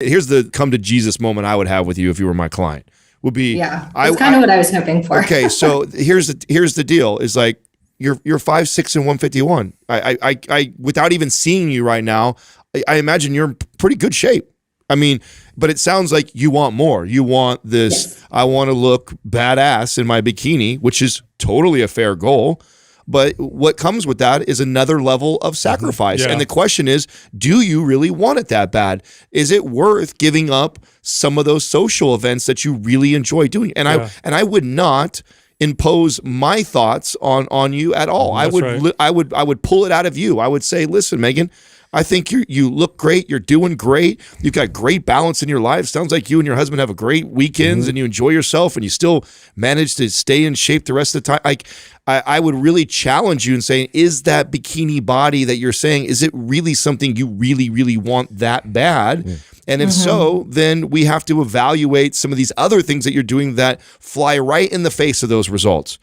Here's the come to Jesus moment I would have with you if you were my client. Would be that's kind of what I was hoping for. Okay, so here's the deal. Is like you're 5'6" and 151. I without even seeing you right now, I imagine you're in pretty good shape. I mean, but it sounds like you want more. You want this, yes. I want to look badass in my bikini, which is totally a fair goal. But what comes with that is another level of sacrifice. Yeah. And the question is, do you really want it that bad? Is it worth giving up some of those social events that you really enjoy doing? And I would not impose my thoughts on you at all. I would pull it out of you. I would say, listen, Megan, I think you look great. You're doing great. You've got great balance in your life. Sounds like you and your husband have a great weekends and you enjoy yourself and you still manage to stay in shape the rest of the time. Like I would really challenge you and say, is that bikini body that you're saying, is it really something you really, really want that bad? Yeah. And if so, then we have to evaluate some of these other things that you're doing that fly right in the face of those results.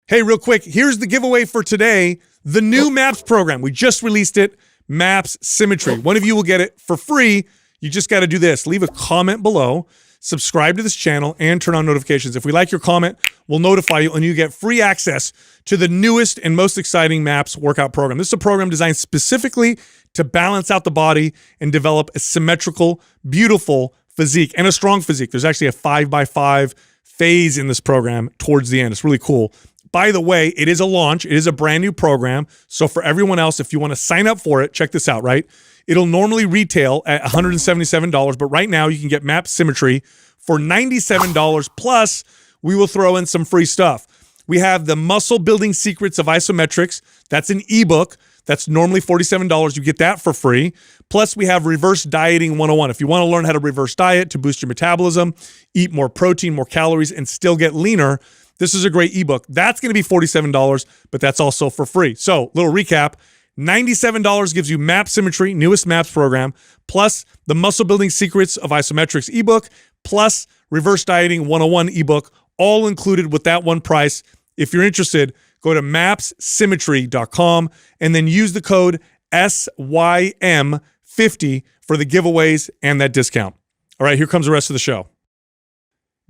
Hey, real quick, here's the giveaway for today. The new MAPS program. We just released it, MAPS Symmetry. One of you will get it for free. You just got to do this. Leave a comment below, subscribe to this channel, and turn on notifications. If we like your comment, we'll notify you, and you get free access to the newest and most exciting MAPS workout program. This is a program designed specifically to balance out the body and develop a symmetrical, beautiful physique and a strong physique. There's actually a 5x5 phase in this program towards the end. It's really cool. By the way, it is a launch. It is a brand new program. So for everyone else, if you want to sign up for it, check this out, right? It'll normally retail at $177, but right now you can get MAPS Symmetry for $97, plus we will throw in some free stuff. We have the Muscle Building Secrets of Isometrics. That's an ebook. That's normally $47. You get that for free. Plus, we have Reverse Dieting 101. If you want to learn how to reverse diet to boost your metabolism, eat more protein, more calories, and still get leaner, this is a great ebook. That's going to be $47, but that's also for free. So, little recap. $97 gives you MAPS Symmetry, newest MAPS program, plus the Muscle Building Secrets of Isometrics ebook, plus Reverse Dieting 101 ebook, all included with that one price. If you're interested, go to mapssymmetry.com and then use the code SYM50 for the giveaways and that discount. All right, here comes the rest of the show.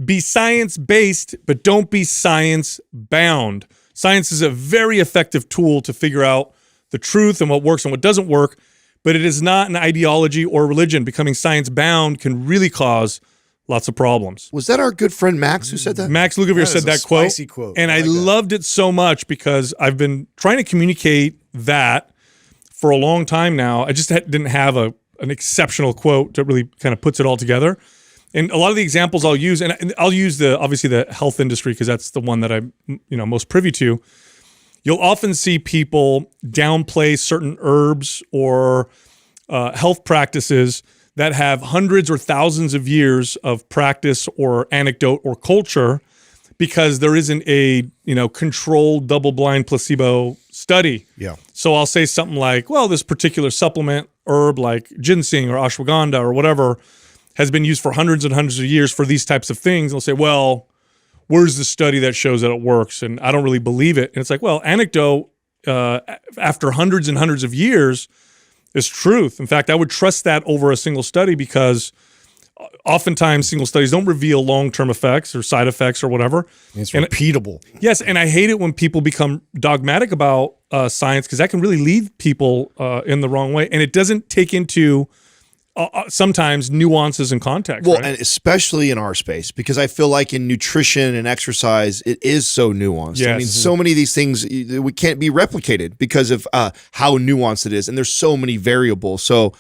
Be science-based, but don't be science-bound. Science is a very effective tool to figure out the truth and what works and what doesn't work, but it is not an ideology or religion. Becoming science-bound can really cause lots of problems. Was that our good friend Max who said that? Max Lugavere said that quote. And I loved it so much because I've been trying to communicate that for a long time now. I just didn't have an exceptional quote that really kind of puts it all together. And a lot of the examples I'll use, and I'll use obviously the health industry because that's the one that I'm most privy to. You'll often see people downplay certain herbs or health practices that have hundreds or thousands of years of practice or anecdote or culture because there isn't a controlled double-blind placebo study. Yeah. So I'll say something like, well, this particular supplement herb like ginseng or ashwagandha or whatever has been used for hundreds and hundreds of years for these types of things. They'll say, well, where's the study that shows that it works? And I don't really believe it. And it's like, well, anecdote after hundreds and hundreds of years is truth. In fact, I would trust that over a single study because oftentimes single studies don't reveal long-term effects or side effects or whatever. It's repeatable. Yes, and I hate it when people become dogmatic about science because that can really lead people in the wrong way. And it doesn't take into sometimes nuances and context. Well, right? And especially in our space, because I feel like in nutrition and exercise, it is so nuanced. Yes. I mean, so many of these things we can't be replicated because of how nuanced it is. And there's so many variables. So,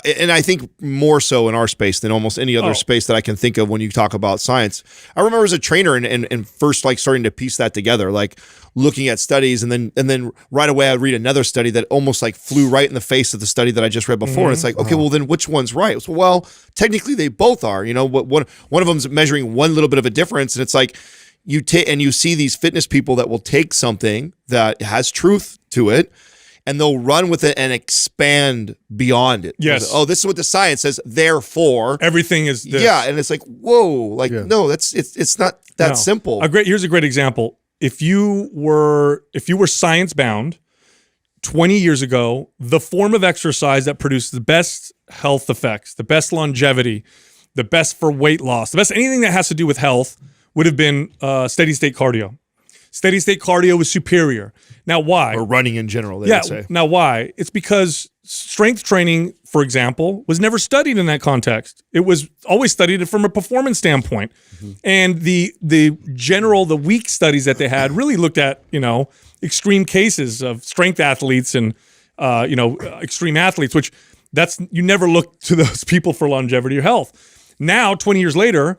and I think more so in our space than almost any other space that I can think of when you talk about science. I remember as a trainer and first like starting to piece that together, like looking at studies and then right away I'd read another study that almost like flew right in the face of the study that I just read before. And it's like, okay, well then which one's right? So, well, technically they both are, one of them's measuring one little bit of a difference. And it's like you see these fitness people that will take something that has truth to it and they'll run with it and expand beyond it. Yes. Oh, this is what the science says. Therefore, everything is this. Yeah, and it's like, whoa, like no, it's not that simple. Here's a great example. If you were science bound, 20 years ago, the form of exercise that produced the best health effects, the best longevity, the best for weight loss, the best anything that has to do with health would have been steady state cardio. Steady state cardio was superior. Now, why? Or running in general, they would say. Now, why? It's because strength training, for example, was never studied in that context. It was always studied from a performance standpoint. And the weak studies that they had really looked at, extreme cases of strength athletes and, extreme athletes, which you never look to those people for longevity or health. Now, 20 years later,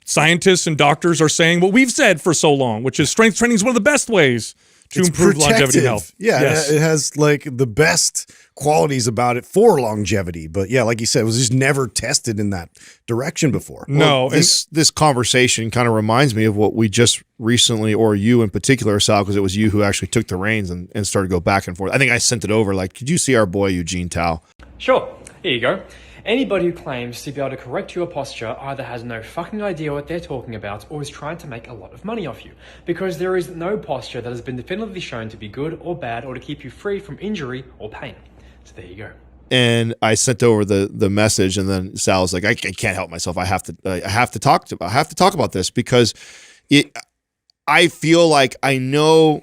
scientists and doctors are saying what we've said for so long, which is strength training is one of the best ways to improve longevity and health. Yeah, Yes. it has like the best qualities about it for longevity. But yeah, like you said, it was just never tested in that direction before. No, This conversation kind of reminds me of what we just recently, or you in particular, Sal, because it was you who actually took the reins and started to go back and forth. I think I sent it over. Like, could you see our boy Eugene Tao? Sure, here you go. Anybody who claims to be able to correct your posture either has no fucking idea what they're talking about or is trying to make a lot of money off you. Because there is no posture that has been definitively shown to be good or bad or to keep you free from injury or pain. So there you go. And I sent over the message, and then Sal was like, I can't help myself. I have to talk about this because I feel like I know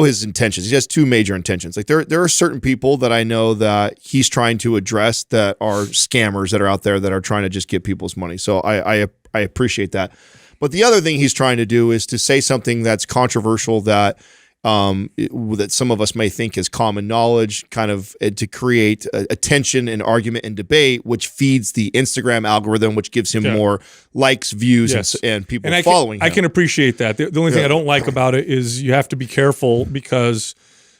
his intentions. He has two major intentions. Like there are certain people that I know that he's trying to address that are scammers that are out there that are trying to just get people's money. So I appreciate that. But the other thing he's trying to do is to say something that's controversial that that some of us may think is common knowledge, kind of to create a tension and argument and debate, which feeds the Instagram algorithm, which gives him more likes, views, and people following him. I can appreciate that. The only thing I don't like about it is you have to be careful because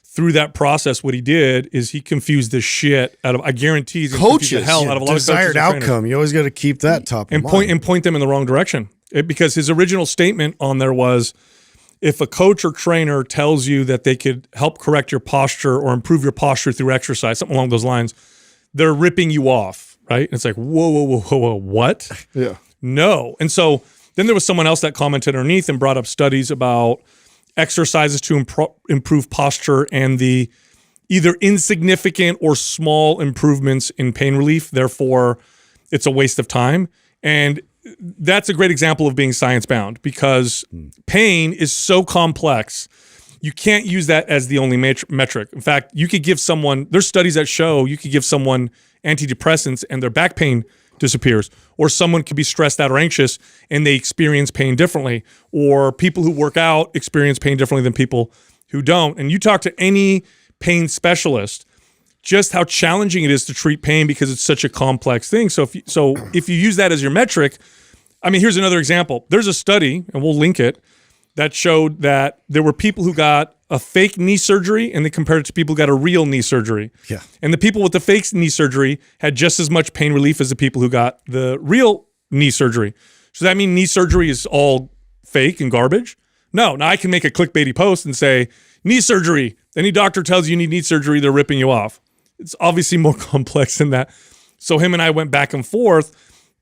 through that process, what he did is he confused the shit out of, I guarantee he's going to confuse the hell out of a lot of desired outcome. You always got to keep that top of mind. And point them in the wrong direction. Because his original statement on there was, if a coach or trainer tells you that they could help correct your posture or improve your posture through exercise, something along those lines, they're ripping you off, right? And it's like, whoa, what? Yeah. No. And so then there was someone else that commented underneath and brought up studies about exercises to improve posture and the either insignificant or small improvements in pain relief. Therefore, it's a waste of time. And that's a great example of being science-bound because pain is so complex. You can't use that as the only metric. In fact, you could give someone, there's studies that show you could give someone antidepressants and their back pain disappears, or someone could be stressed out or anxious and they experience pain differently, or people who work out experience pain differently than people who don't. And you talk to any pain specialist, just how challenging it is to treat pain because it's such a complex thing. So if you use that as your metric, I mean, here's another example. There's a study, and we'll link it, that showed that there were people who got a fake knee surgery and they compared it to people who got a real knee surgery. Yeah. And the people with the fake knee surgery had just as much pain relief as the people who got the real knee surgery. So that mean knee surgery is all fake and garbage? No. Now I can make a clickbaity post and say, knee surgery. Any doctor tells you need knee surgery, they're ripping you off. It's obviously more complex than that. So him and I went back and forth,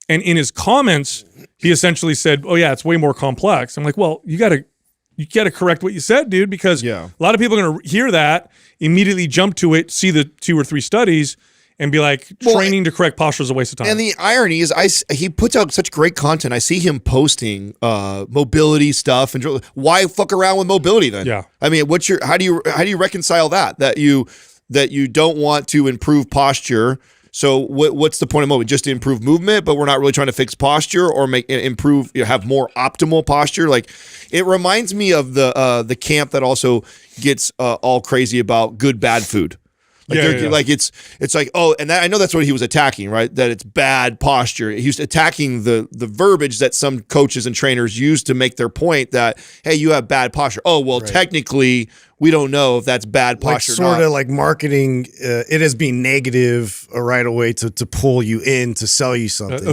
and in his comments, he essentially said, "Oh yeah, it's way more complex." I'm like, "Well, you got to correct what you said, dude, because a lot of people are going to hear that, immediately jump to it, see the 2 or 3 studies, and be like, training to correct posture is a waste of time." And the irony is, he puts out such great content. I see him posting mobility stuff, and why fuck around with mobility then? Yeah. I mean, how do you reconcile that you don't want to improve posture? So what's the point of mobility? Just to improve movement, but we're not really trying to fix posture or have more optimal posture. Like, it reminds me of the camp that also gets all crazy about good bad food. Like it's like, oh, and I know that's what he was attacking, right? That it's bad posture. He was attacking the verbiage that some coaches and trainers use to make their point that, hey, you have bad posture. Oh, well, technically, we don't know if that's bad posture. Like sort of like marketing it as being negative right away to pull you in to sell you something.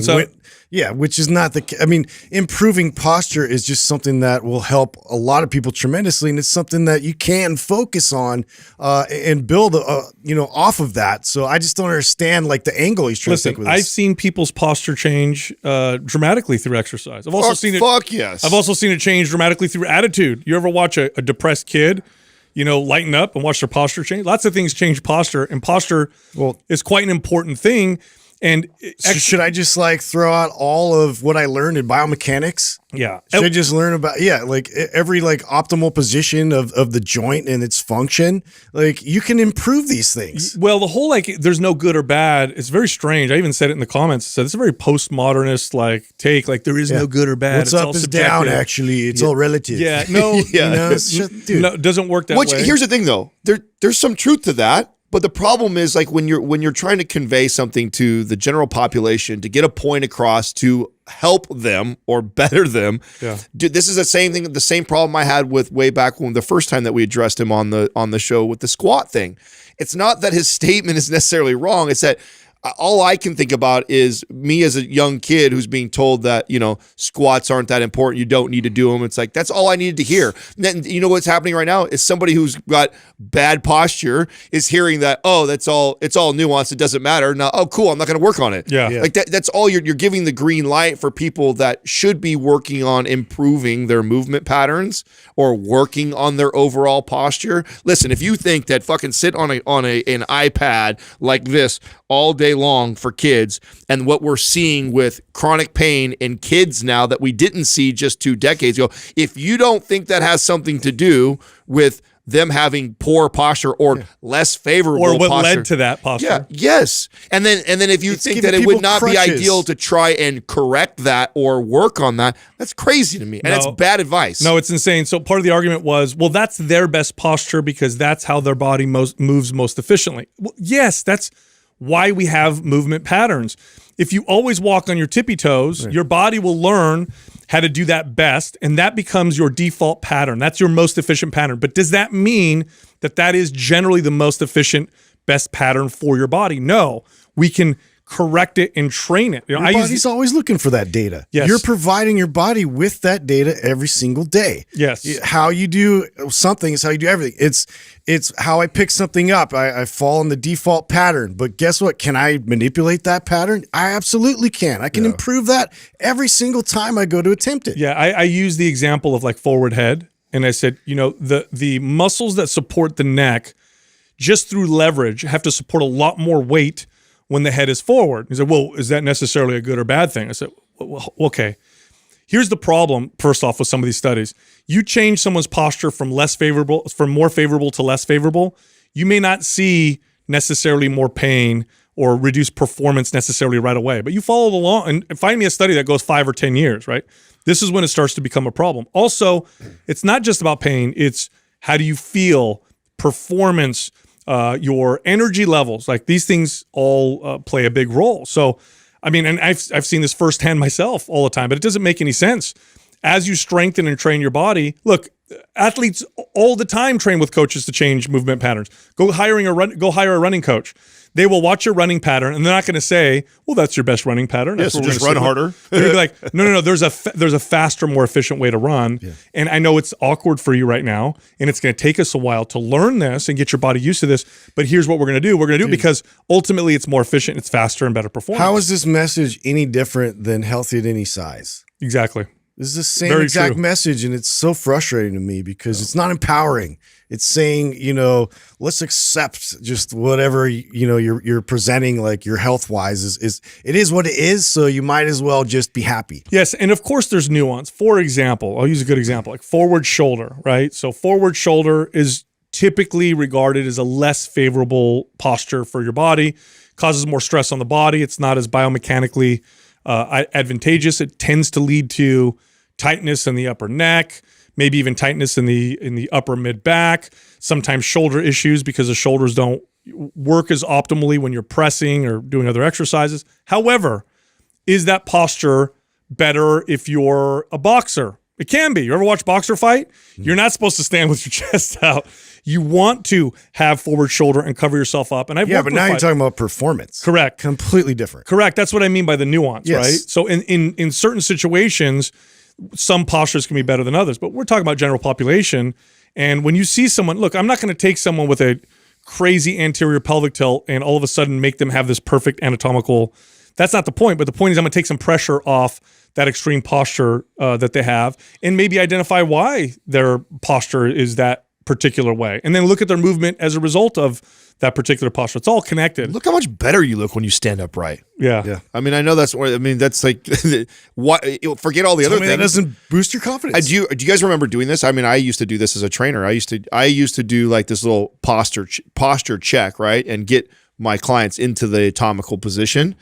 Which is not I mean, improving posture is just something that will help a lot of people tremendously, and it's something that you can focus on and build, off of that. So I just don't understand like the angle he's trying to take with this. I've seen people's posture change dramatically through exercise. I've also seen it. Fuck yes. I've also seen it change dramatically through attitude. You ever watch a depressed kid? lighten up and watch their posture change. Lots of things change posture, and posture is quite an important thing. And so should I just like throw out all of what I learned in biomechanics? Yeah. Should I just learn about, like every like optimal position of the joint and its function? Like you can improve these things. Well, the whole like there's no good or bad, it's very strange. I even said it in the comments. I said it's a very postmodernist like take, like there is no good or bad. What's up is down, actually. It's all relative. Yeah. No, Yeah. no, it doesn't work that way. Here's the thing though. There's some truth to that. But the problem is like when you're trying to convey something to the general population to get a point across to help them or better them. Yeah. Dude, this is the same problem I had with way back when the first time that we addressed him on the show with the squat thing. It's not that his statement is necessarily wrong. It's that all I can think about is me as a young kid who's being told that, squats aren't that important. You don't need to do them. It's like, that's all I needed to hear. And then, you know what's happening right now is somebody who's got bad posture is hearing that, oh, it's all nuance. It doesn't matter. Now, oh, cool. I'm not going to work on it. Yeah. Like that's all you're giving the green light for people that should be working on improving their movement patterns or working on their overall posture. Listen, if you think that fucking sit on an iPad like this all day long for kids, and what we're seeing with chronic pain in kids now that we didn't see just 2 decades ago, if you don't think that has something to do with them having poor posture or less favorable or what posture, led to that posture. yeah, yes. And then if you think that it would not be ideal to try and correct that or work on that, that's crazy to me. And that's bad advice. No, it's insane. So part of the argument was, well, that's their best posture because that's how their body moves most efficiently. Well, yes, that's why we have movement patterns. If you always walk on your tippy toes, your body will learn how to do that best, and that becomes your default pattern. That's your most efficient pattern. But does that mean that is generally the most efficient, best pattern for your body? No. We can correct it and train it. Your body's always looking for that data. Yes. You're providing your body with that data every single day. Yes. How you do something is how you do everything. It's how I pick something up. I fall in the default pattern. But guess what? Can I manipulate that pattern? I absolutely can. I can improve that every single time I go to attempt it. Yeah, I use the example of like forward head. And I said, the muscles that support the neck just through leverage have to support a lot more weight when the head is forward. He said, well, is that necessarily a good or bad thing? I said, well, okay. Here's the problem, first off, with some of these studies. You change someone's posture from more favorable to less favorable, you may not see necessarily more pain or reduced performance necessarily right away. But you follow along and find me a study that goes 5 or 10 years, right? This is when it starts to become a problem. Also, it's not just about pain. It's how do you feel, performance, your energy levels, like these things all play a big role. So, I mean, and I've seen this firsthand myself all the time, but it doesn't make any sense. As you strengthen and train your body, look, athletes all the time train with coaches to change movement patterns. Go hire a running coach. They will watch your running pattern, and they're not going to say, "Well, that's your best running pattern." Yes, just run harder. They're gonna be like, "No. There's a faster, more efficient way to run." Yeah. And I know it's awkward for you right now, and it's going to take us a while to learn this and get your body used to this. But here's what we're going to do. We're going to do it because ultimately it's more efficient, it's faster, and better performance. How is this message any different than healthy at any size? Exactly. This is the same exact message, and it's so frustrating to me because it's not empowering. It's saying, let's accept just whatever you're presenting, like your health wise it is what it is. So you might as well just be happy. Yes, and of course there's nuance. For example, I'll use a good example, like forward shoulder, right? So forward shoulder is typically regarded as a less favorable posture for your body, causes more stress on the body. It's not as biomechanically advantageous. It tends to lead to tightness in the upper neck, maybe even tightness in the upper mid back, sometimes shoulder issues because the shoulders don't work as optimally when you're pressing or doing other exercises. However, is that posture better if you're a boxer? It can be. You ever watch boxer fight? You're not supposed to stand with your chest out. You want to have forward shoulder and cover yourself up. And but now you're talking about performance. Correct. Completely different. Correct. That's what I mean by the nuance, yes. right? So in certain situations, some postures can be better than others, but we're talking about general population. And when you see someone, look, I'm not going to take someone with a crazy anterior pelvic tilt and all of a sudden make them have this perfect anatomical. That's not the point. But the point is I'm going to take some pressure off that extreme posture that they have and maybe identify why their posture is that particular way, and then look at their movement as a result of that particular posture. It's all connected. Look how much better you look when you stand upright. Yeah. I mean, I know that's like what. Forget all the other things. That doesn't boost your confidence. Do you guys remember doing this? I mean, I used to do this as a trainer. I used to do like this little posture check, right, and get my clients into the anatomical position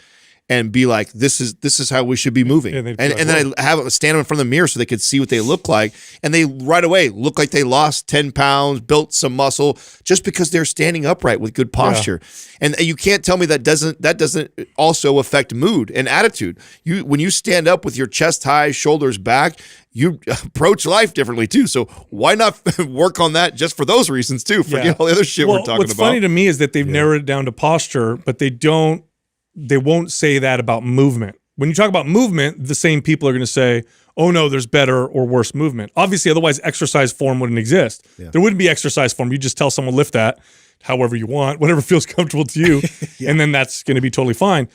and be like, this is how we should be moving. And then I have them stand in front of the mirror so they could see what they look like. And they right away look like they lost 10 pounds, built some muscle, just because they're standing upright with good posture. Yeah. And you can't tell me that doesn't also affect mood and attitude. When you stand up with your chest high, shoulders back, you approach life differently too. So why not work on that just for those reasons too? Forget all the other shit we're talking what's about. What's funny to me is that they've narrowed it down to posture, but they won't say that about movement. When you talk about movement, the same people are going to say, oh no, there's better or worse movement. Obviously, otherwise exercise form wouldn't exist. Yeah. There wouldn't be exercise form. You just tell someone lift that however you want, whatever feels comfortable to you, and then that's going to be totally fine.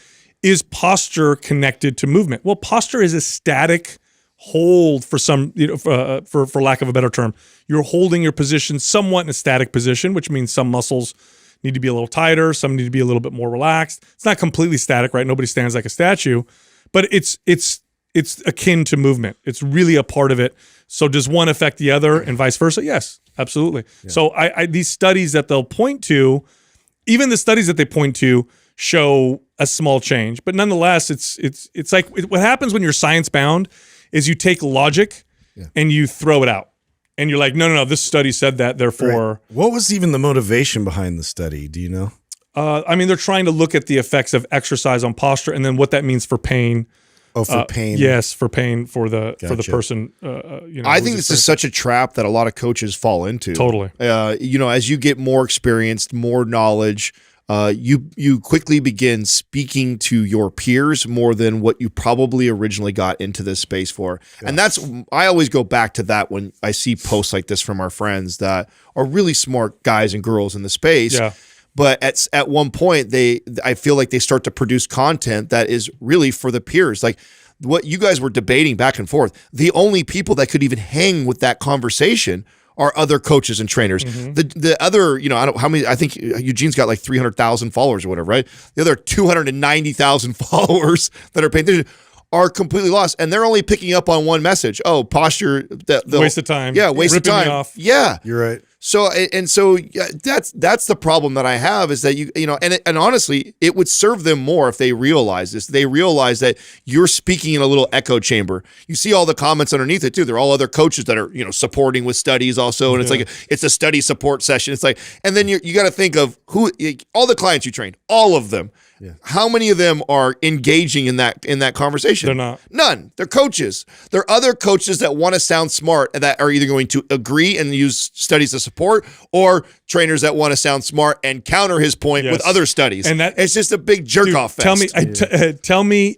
Is posture connected to movement? Well, posture is a static hold for some, for lack of a better term. You're holding your position somewhat in a static position, which means some muscles need to be a little tighter, some need to be a little bit more relaxed. It's not completely static, right? Nobody stands like a statue, but it's akin to movement. It's really a part of it. So does one affect the other and vice versa? Yes, absolutely. Yeah. So these studies that they'll point to, even the studies that they point to show a small change, but nonetheless, it's like what happens when you're science bound is you take logic and you throw it out. And you're like, no, this study said that, therefore. Right. What was even the motivation behind the study? Do you know? I mean, they're trying to look at the effects of exercise on posture and then what that means for pain. Oh, for pain. Yes, for pain for the person. I think this is such a trap that a lot of coaches fall into. Totally. As you get more experienced, more knowledge, you quickly begin speaking to your peers more than what you probably originally got into this space for. Yeah. And I always go back to that when I see posts like this from our friends that are really smart guys and girls in the space. Yeah. But at one point, I feel like they start to produce content that is really for the peers. Like what you guys were debating back and forth, the only people that could even hang with that conversation are other coaches and trainers. Mm-hmm. The other, I don't know how many, I think Eugene's got like 300,000 followers or whatever, right? The other 290,000 followers that are paying attention are completely lost. And they're only picking up on one message. Oh, posture. Waste of time. Yeah, waste of time. Me off. Yeah. You're right. So that's the problem that I have is that and honestly, it would serve them more if they realize this. They realize that you're speaking in a little echo chamber. You see all the comments underneath it too. They're all other coaches that are supporting with studies also, and it's like it's a study support session. It's like, and then you got to think of all the clients you trained, all of them. Yeah. How many of them are engaging in that conversation? They're not. None. They're coaches. They're other coaches that want to sound smart and that are either going to agree and use studies to support, or trainers that want to sound smart and counter his point with other studies. And it's just a big jerk off fest. Tell me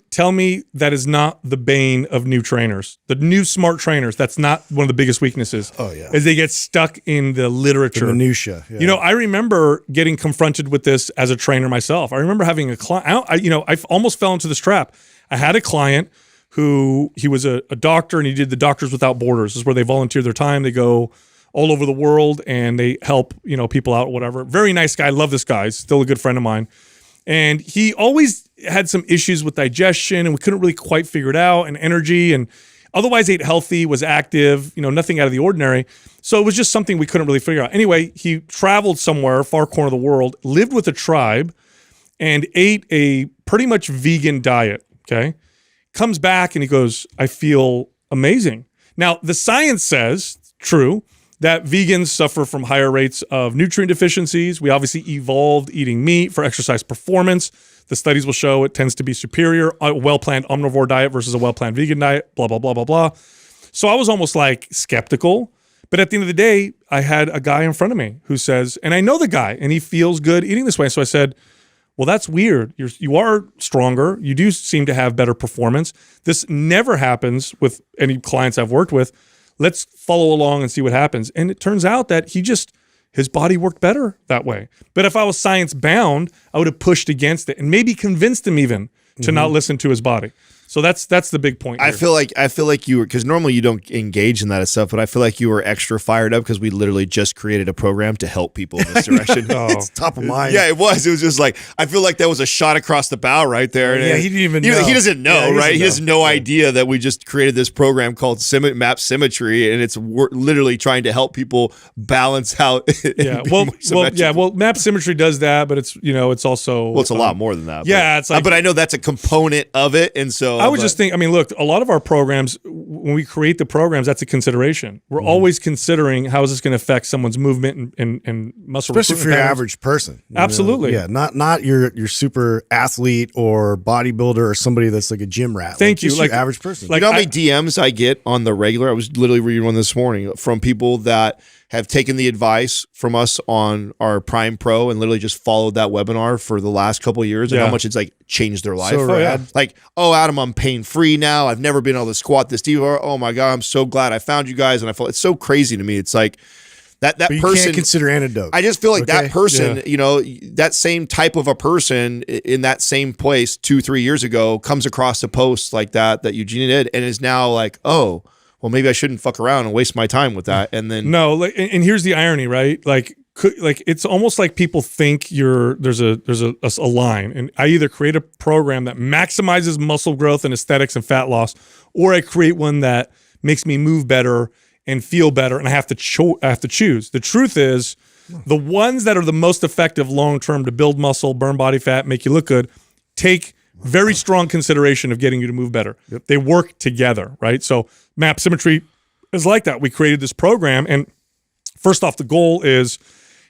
that is not the bane of new trainers. The new smart trainers, that's not one of the biggest weeknesses. Oh yeah. Is they get stuck in the literature. The minutia. Yeah. I remember getting confronted with this as a trainer myself. I remember having a client, I almost fell into this trap. I had a client who he was a doctor and he did the Doctors Without Borders. This is where they volunteer their time. They go all over the world and they help, people out, whatever. Very nice guy. Love this guy. He's still a good friend of mine. And he always had some issues with digestion and we couldn't really quite figure it out, and energy, and otherwise ate healthy, was active, nothing out of the ordinary. So it was just something we couldn't really figure out. Anyway, he traveled somewhere, far corner of the world, lived with a tribe, and ate a pretty much vegan diet, okay? Comes back and he goes, I feel amazing. Now, the science says, true, that vegans suffer from higher rates of nutrient deficiencies. We obviously evolved eating meat for exercise performance. The studies will show it tends to be superior, a well-planned omnivore diet versus a well-planned vegan diet, blah, blah, blah, blah, blah. So I was almost like skeptical. But at the end of the day, I had a guy in front of me who says, and I know the guy, and he feels good eating this way. So I said, well, that's weird. You are stronger. You do seem to have better performance. This never happens with any clients I've worked with. Let's follow along and see what happens. And it turns out that his body worked better that way. But if I was science bound, I would have pushed against it and maybe convinced him even to not listen to his body. So that's the big point. I here. feel like you were, because normally you don't engage in that stuff, but I feel like you were extra fired up because we literally just created a program to help people in this direction. It's top of mind. Yeah, it was. It was just like, I feel like that was a shot across the bow right there. Yeah, he didn't even know. He doesn't know, Yeah, right? He has no idea that we just created this program called Map Symmetry, and it's literally trying to help people balance out. Yeah, well, Map Symmetry does that, but it's it's also it's a lot more than that. Yeah, but, it's like, but I know that's a component of it, and so I would just think. I mean, look, a lot of our programs, when we create the programs, that's a consideration. We're always considering how is this going to affect someone's movement and muscle, especially for your patterns. average person. Absolutely, yeah, not your super athlete or bodybuilder or somebody that's like a gym rat. Thank you. Just your average person. You know how many DMs I get on the regular? I was literally reading one this morning from people that have taken the advice from us on our Prime Pro and literally just followed that webinar for the last couple of years and how much it's like changed their life. So rad. Like, oh, Adam, I'm pain free now. I've never been able to squat this deep. Oh my God, I'm so glad I found you guys. And I felt it's so crazy to me. It's like that but you person can't consider antidote. I just feel like that person, that same type of a person in that same place 2-3 years ago comes across a post like that Eugenia did and is now like, oh, well, maybe I shouldn't fuck around and waste my time with that. And then no, like, and here's the irony, right? Like it's almost like people think there's a line, and I either create a program that maximizes muscle growth and aesthetics and fat loss, or I create one that makes me move better and feel better, and I have to choose. The truth is, the ones that are the most effective long term to build muscle, burn body fat, make you look good, take very strong consideration of getting you to move better. Yep. They work together, right? So Map Symmetry is like that. We created this program, and first off, the goal is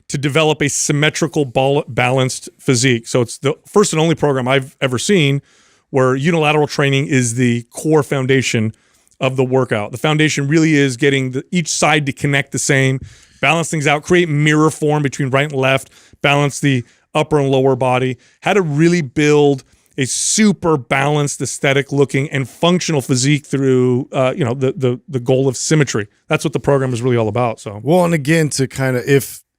to develop a symmetrical, balanced physique. So it's the first and only program I've ever seen where unilateral training is the core foundation of the workout. The foundation really is getting each side to connect the same, balance things out, create mirror form between right and left, balance the upper and lower body, how to really build a super balanced, aesthetic looking and functional physique through, the goal of symmetry. That's what the program is really all about. So, well, and again, to kind of,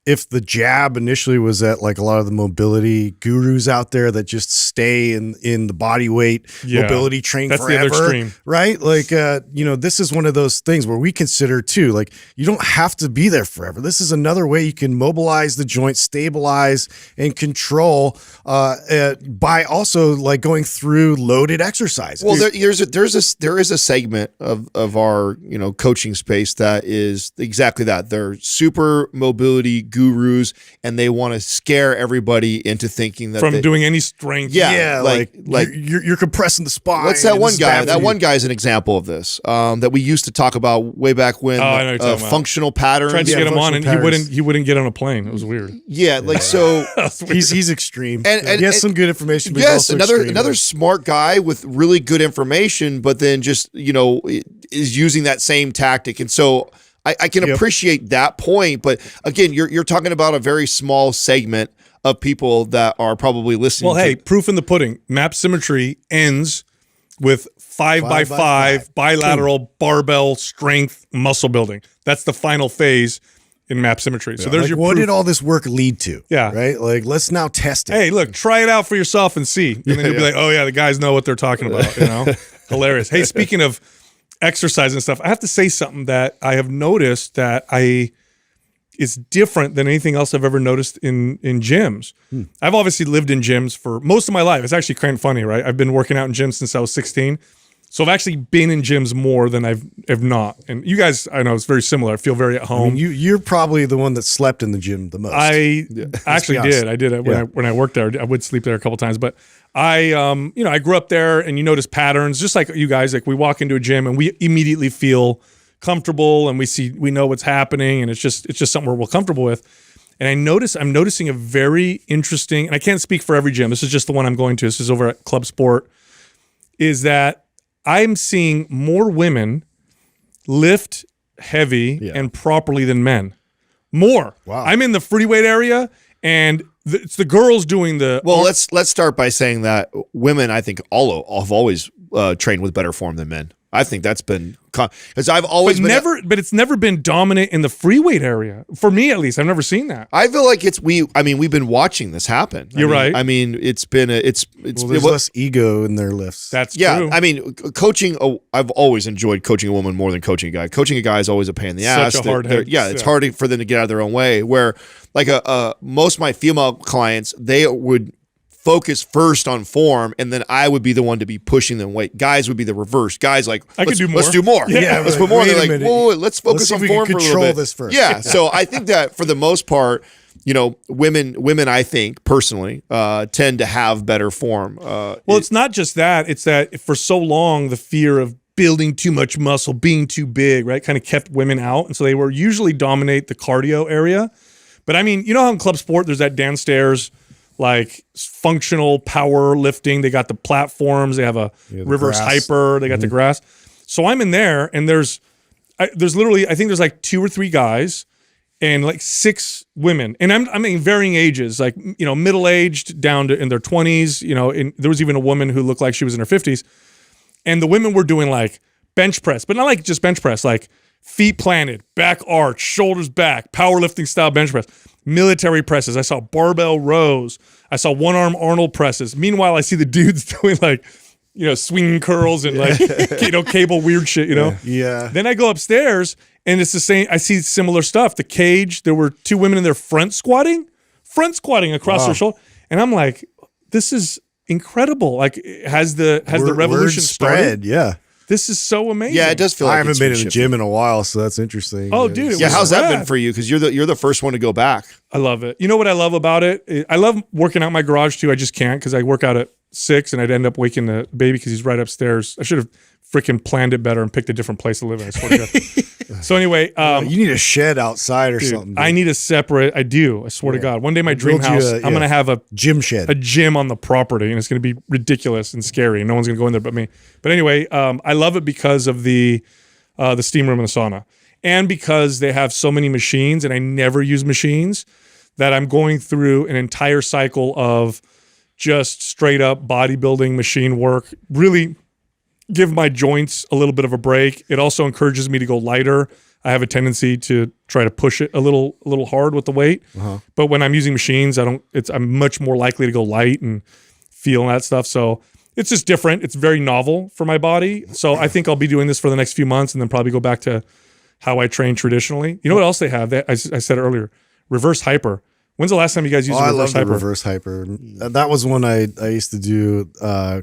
if the jab initially was at like a lot of the mobility gurus out there that just stay in the body weight mobility train that's forever, the other extreme. Right? Like, this is one of those things where we consider too, like you don't have to be there forever. This is another way you can mobilize the joint, stabilize and control by also like going through loaded exercises. Well, there is a segment of our coaching space that is exactly that. They're super mobility gurus, and they want to scare everybody into thinking that from doing any strength. Yeah, like you're compressing the spine. What's that one guy? That one guy is an example of this. That we used to talk about way back when. Functional patterns. Tried to get him on, and he wouldn't get on a plane. It was weird. Yeah, like so. He's extreme. And he has some good information. But yes, he's also another smart guy with really good information, but then just is using that same tactic, and so. I can appreciate that point, but again, you're talking about a very small segment of people that are probably listening. Well, hey, proof in the pudding. Map Symmetry ends with 5x5 bilateral barbell strength muscle building. That's the final phase in Map Symmetry. So there's your what proof. did all this work lead to? Yeah. Right? Like, let's now test it. Hey, look, try it out for yourself and see. And then you'll be like, oh yeah, the guys know what they're talking about. Hilarious. Hey, speaking of exercise and stuff, I have to say something that I have noticed that is different than anything else I've ever noticed in gyms. I've obviously lived in gyms for most of my life. It's actually kind of funny, right? I've been working out in gyms since I was 16. So I've actually been in gyms more than I've not. And you guys, I know it's very similar. I feel very at home. I mean, you're probably the one that slept in the gym the most. I actually did. I did. When I worked there, I would sleep there a couple times. But I grew up there, and you notice patterns, just like you guys. Like we walk into a gym and we immediately feel comfortable, and we know what's happening, and it's just something we're comfortable with. And I'm noticing a very interesting, and I can't speak for every gym. This is just the one I'm going to. This is over at Club Sport. Is that I'm seeing more women lift heavy and properly than men. More. Wow. I'm in the free weight area, and it's the girls doing the. Well, let's start by saying that women, I think, have always trained with better form than men. I think that's been because I've always but it's never been dominant in the free weight area for me, at least. I've never seen that. I feel like we've been watching this happen. You're right. I mean, it's been there's less ego in their lifts. That's yeah. true. I mean, coaching. I've always enjoyed coaching a woman more than coaching a guy. Coaching a guy is always a pain in the ass. Such a hard head. Yeah, it's hard for them to get out of their own way. Where like most of my female clients, they would focus first on form, and then I would be the one to be pushing them weight. Guys would be the reverse. Guys like, let's do more. Yeah, let's put more. They're like, whoa, let's focus see on if we form can for a little control bit. this first. Yeah. So I think that for the most part, women, I think personally, tend to have better form. Well, it's not just that. It's that for so long, the fear of building too much muscle, being too big, right, kind of kept women out. And so they were usually dominate the cardio area. But I mean, you know how in club sport, there's that downstairs, like functional power lifting. They got the platforms. They have a reverse grass. hyper. They got the grass. So I'm in there, and there's literally, I think there's like 2 or 3 guys and like 6 women. And I mean, varying ages, like, middle-aged down to in their 20s, and there was even a woman who looked like she was in her 50s. And the women were doing like bench press, but not like just bench press, like feet planted, back arch, shoulders back, powerlifting style bench press, military presses. I saw barbell rows. I saw one-arm Arnold presses. Meanwhile, I see the dudes doing like, swinging curls and like, cable weird shit, Yeah. Then I go upstairs and it's the same. I see similar stuff. The cage, there were 2 women in there front squatting across their shoulder. And I'm like, this is incredible. Like, has the revolution word spread? started? Yeah. This is so amazing. yeah, it does feel like I haven't it's been in shifting. the gym in a while, so that's interesting. Oh, dude, it Yeah, was how's that rad. been for you? Because you're the first one to go back. I love it. You know what I love about it? I love working out in my garage too. I just can't because I work out at 6 and I'd end up waking the baby because he's right upstairs. I should have freaking planned it better and picked a different place to live in. I swear to God. So anyway, You need a shed outside or dude, something. I need a separate. I do. I swear to God. One day, my dream Build you house. a- I'm gonna have a gym shed. gym on the property, and it's gonna be ridiculous and scary, and no one's gonna go in there but me. But anyway, I love it because of the steam room and the sauna, and because they have so many machines, and I never use machines, that I'm going through an entire cycle of just straight up bodybuilding machine work. Really give my joints a little bit of a break. It also encourages me to go lighter. I have a tendency to try to push it a little hard with the weight. But when I'm using machines, I'm much more likely to go light and feel that stuff. So it's just different. It's very novel for my body. So I think I'll be doing this for the next few months and then probably go back to how I train traditionally. You know what else they have? I said it earlier, reverse hyper. When's the last time you guys used a I reverse love the hyper? reverse hyper. That was one I used to do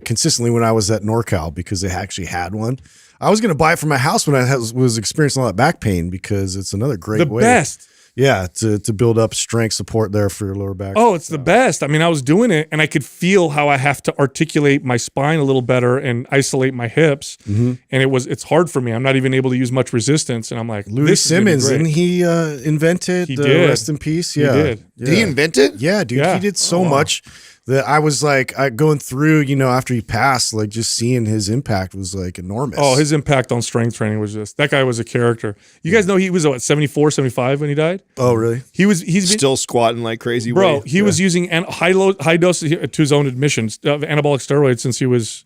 consistently when I was at NorCal because they actually had one. I was going to buy it for my house when I was experiencing all that back pain because it's another great The way. best. Yeah, to build up strength support there for your lower back. Oh, it's the best. I mean, I was doing it and I could feel how I have to articulate my spine a little better and isolate my hips. And it's hard for me. I'm not even able to use much resistance. And I'm like, Louis this is gonna be Simmons, great. didn't he invent He did. Rest in peace. Yeah, did. Did he invent it? Yeah, dude, Yeah. he did so much that I was like, going through, after he passed, like just seeing his impact was like enormous. Oh, his impact on strength training was just, that guy was a character. You guys know he was, 74, 75 when he died? Oh, really? He's been, Still squatting like crazy. bro, weight. he was using high doses to his own admission of anabolic steroids since he was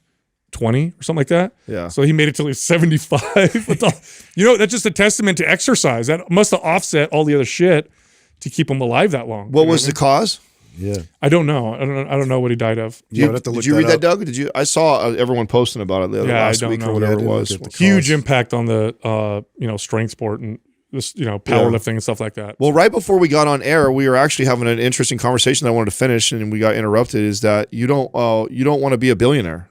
20 or something like that. Yeah. So he made it till he was 75. That's just a testament to exercise. That must have offset all the other shit to keep him alive that long. What was the cause? Yeah. I don't know. I don't know what he died of. Yeah, I'd have to Did look you read that, up. Doug? Did you? I saw everyone posting about it Yeah, I last don't week know. or whatever Yeah, I it didn't was. look at the Huge cause. impact on the strength sport and this powerlifting and stuff like that. Well, right before we got on air, we were actually having an interesting conversation that I wanted to finish, and we got interrupted. Is that you don't want to be a billionaire?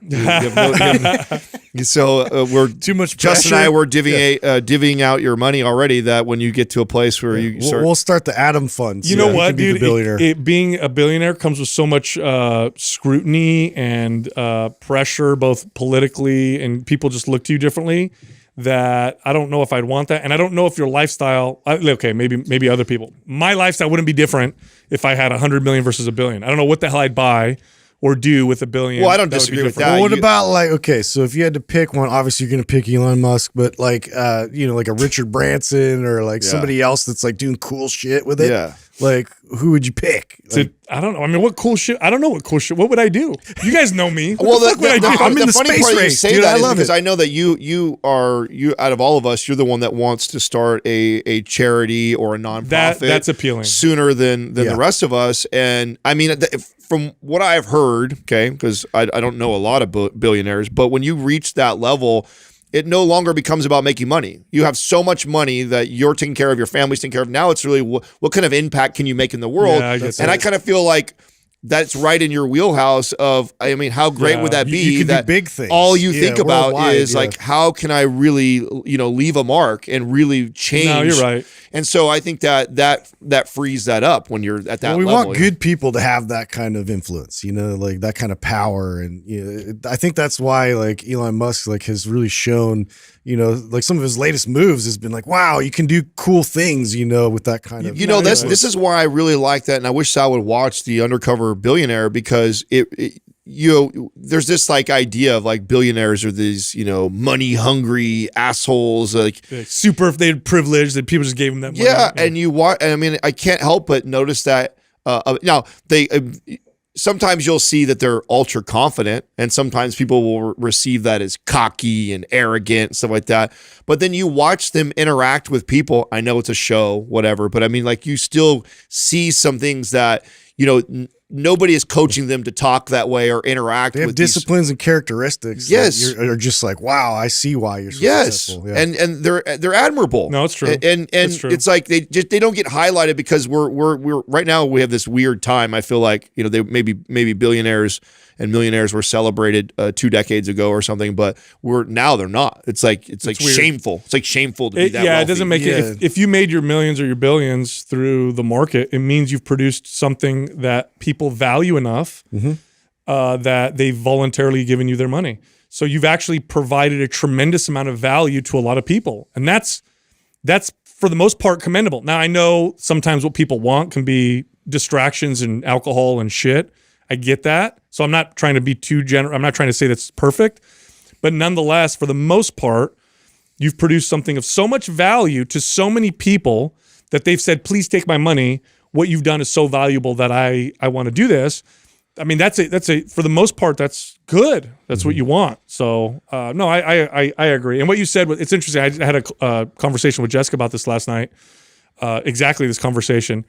So we're Too much Justin and I pressure? were divvying out your money already. That when you get to a place where you start, We'll start the Atom Fund. You so know you what, can be dude? the billionaire. Being a billionaire comes with so much scrutiny and pressure, both politically and people just look to you differently. That I don't know if I'd want that, and I don't know if your lifestyle. Okay, maybe other people. My lifestyle wouldn't be different if I had 100 million versus a billion. I don't know what the hell I'd buy or do with a billion. Well, I don't That would be disagree with different. that. Well, what you- about so if you had to pick one, obviously you're going to pick Elon Musk, but like a Richard Branson or like somebody else that's like doing cool shit with it. Yeah. Like, who would you pick? Like, I don't know. I mean, what cool shit? I don't know what cool shit. What would I do? You guys know me. What Well, the fuck would I do? I'm in the funny space part that you race, say dude. that I is love because it. I know that you out of all of us, you're the one that wants to start a charity or a nonprofit. That's appealing. Sooner than the rest of us. And I mean, from what I've heard, okay, because I don't know a lot of billionaires, but when you reach that level, it no longer becomes about making money. You have so much money that you're taking care of, your family's taking care of. Now it's really what kind of impact can you make in the world? Yeah, I guess and I kind of feel like that's right in your wheelhouse of, I mean, how great would that be? You can do that big things. all you think about worldwide, is like, how can I really, leave a mark and really change? No, you're right. And so I think that frees that up when you're at that Well, we level. want good people to have that kind of influence, like that kind of power. And I think that's why like Elon Musk like has really shown, like some of his latest moves has been like, wow, you can do cool things, with that kind of. This is why I really like that, and I wish Sal would watch The Undercover Billionaire, because there's this like idea of like billionaires are these money hungry assholes, like super, if they're privileged, that people just gave them that money. yeah. And you watch, I mean, I can't help but notice that now they sometimes you'll see that they're ultra confident, and sometimes people will receive that as cocky and arrogant and stuff like that. But then you watch them interact with people. I know it's a show, whatever, but I mean, like, you still see some things that nobody is coaching them to talk that way or interact. They have with disciplines and characteristics. Yes, that are just like, wow, I see why you're so yes, successful. Yeah. and they're admirable. No, it's true. And It's true. it's like they don't get highlighted because we're right now we have this weird time. I feel like they maybe billionaires and millionaires were celebrated 2 decades ago or something, but they're not. It's like weird. shameful. It's like shameful to be that. Yeah, wealthy. it doesn't make it. If you made your millions or your billions through the market, it means you've produced something that people value enough that they've voluntarily given you their money. So you've actually provided a tremendous amount of value to a lot of people, and that's for the most part commendable. Now, I know sometimes what people want can be distractions and alcohol and shit. I get that. So I'm not trying to be too general. I'm not trying to say that's perfect, but nonetheless, for the most part, you've produced something of so much value to so many people that they've said, please take my money. What you've done is so valuable that I want to do this. I mean, that's for the most part, that's good. That's what you want. So no, I agree. And what you said, it's interesting. I had a conversation with Jessica about this last night. Exactly this conversation.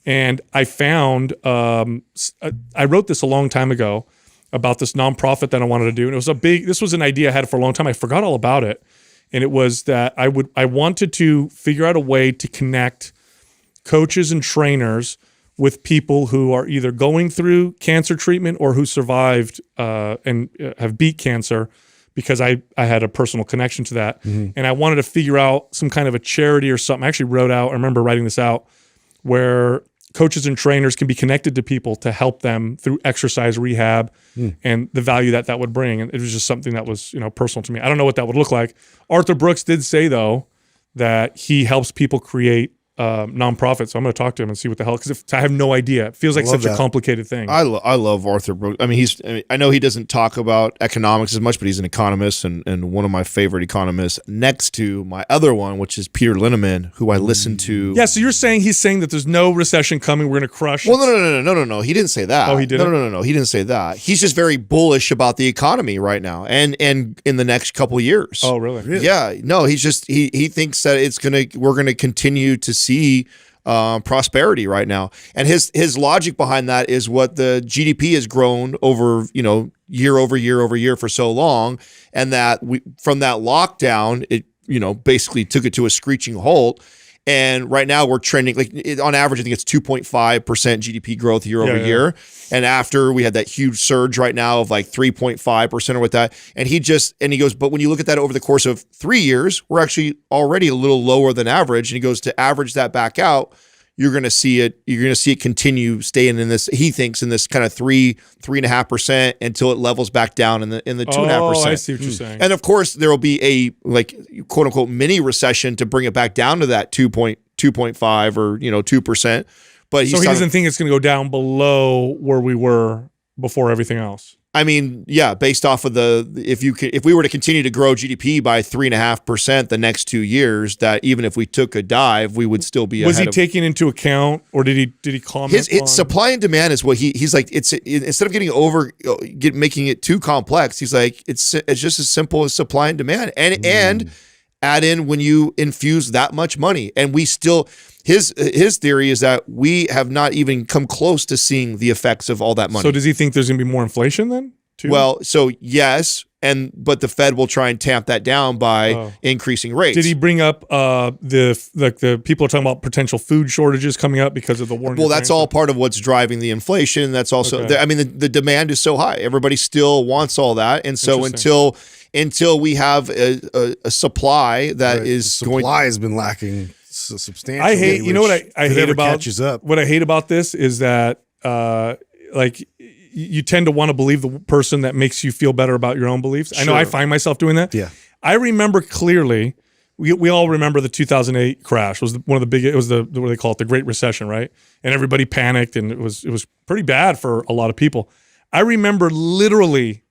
And I found, I wrote this a long time ago about this nonprofit that I wanted to do. And this was an idea I had for a long time. I forgot all about it. And it was that I wanted to figure out a way to connect coaches and trainers with people who are either going through cancer treatment or who survived and have beat cancer, because I had a personal connection to that. And I wanted to figure out some kind of a charity or something. I actually I remember writing this out, where coaches and trainers can be connected to people to help them through exercise rehab and the value that would bring. And it was just something that was, personal to me. I don't know what that would look like. Arthur Brooks did say, though, that he helps people create nonprofit. So I'm going to talk to him and see what the hell, because I have no idea. It feels like such a complicated thing. I love Arthur Brooks. I mean, I know he doesn't talk about economics as much, but he's an economist and one of my favorite economists, next to my other one, which is Peter Linneman, who I listen to. Yeah, so he's saying that there's no recession coming, we're going to crush. Well, no. He didn't say that. Oh, he didn't? No. He didn't say that. He's just very bullish about the economy right now and in the next couple of years. Oh, really? Yeah. No, he's just he thinks that we're gonna continue to see prosperity right now. And his logic behind that is what the GDP has grown over, year over year over year for so long. And that from that lockdown, it, basically took it to a screeching halt. And right now we're trending on average, I think it's 2.5% GDP growth year over year. And after we had that huge surge right now of like 3.5% or with that. And he goes, but when you look at that over the course of 3 years, we're actually already a little lower than average. And he goes, to average that back out, you're going to see it continue staying in this, he thinks, in this kind of 3.5% until it levels back down in the 2.5%. Oh, I see what you're saying. And of course there will be a quote unquote mini recession to bring it back down to that 2.5 or 2%. But so he doesn't think it's going to go down below where we were before everything else. I mean, yeah, based off of if we were to continue to grow GDP by 3.5% the next 2 years, that even if we took a dive, we would still be. Was he ahead of, taking into account, or did he comment? his supply and demand is what he's like. It's instead of making it too complex, he's like it's just as simple as supply and demand, and add in when you infuse that much money, and we still. His theory is that we have not even come close to seeing the effects of all that money. So does he think there's going to be more inflation then? Too? Well, so yes, but the Fed will try and tamp that down by increasing rates. Did he bring up the people are talking about potential food shortages coming up because of the war? Well, that's all part of what's driving the inflation. That's also, I mean, the demand is so high. Everybody still wants all that, and so until we have a supply that is supply has been lacking substantially. I hate. You know what I hate about catches up. What I hate about this is that like you tend to want to believe the person that makes you feel better about your own beliefs. I know I find myself doing that. Yeah. I remember clearly. We all remember the 2008 crash. It was one of the big. It was the what do they call it? The Great Recession, right? And everybody panicked, and it was pretty bad for a lot of people. I remember literally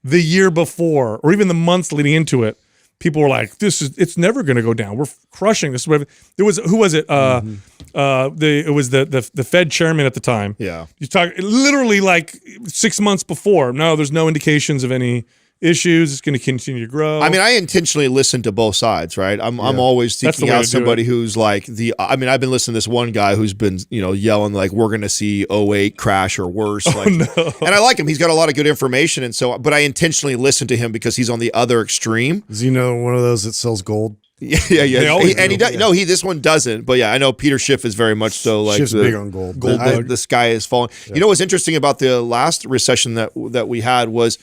the year before, or even the months leading into it, people were like, it's never going to go down. We're crushing this. There was, who was it? It was the Fed chairman at the time. Yeah. You talk literally like 6 months before. No, there's no indications of any issues. It's going to continue to grow. I mean, I intentionally listen to both sides, right? I'm always seeking out somebody who's like I've been listening to this one guy who's been, yelling like we're going to see 08 crash or worse. And I like him. He's got a lot of good information. And so, but I intentionally listen to him because he's on the other extreme. Is he one of those that sells gold? Yeah. He does. No, this one doesn't. But yeah, I know Peter Schiff is very much so like Schiff's big on gold. The sky is falling. Yeah. You know what's interesting about the last recession that we had was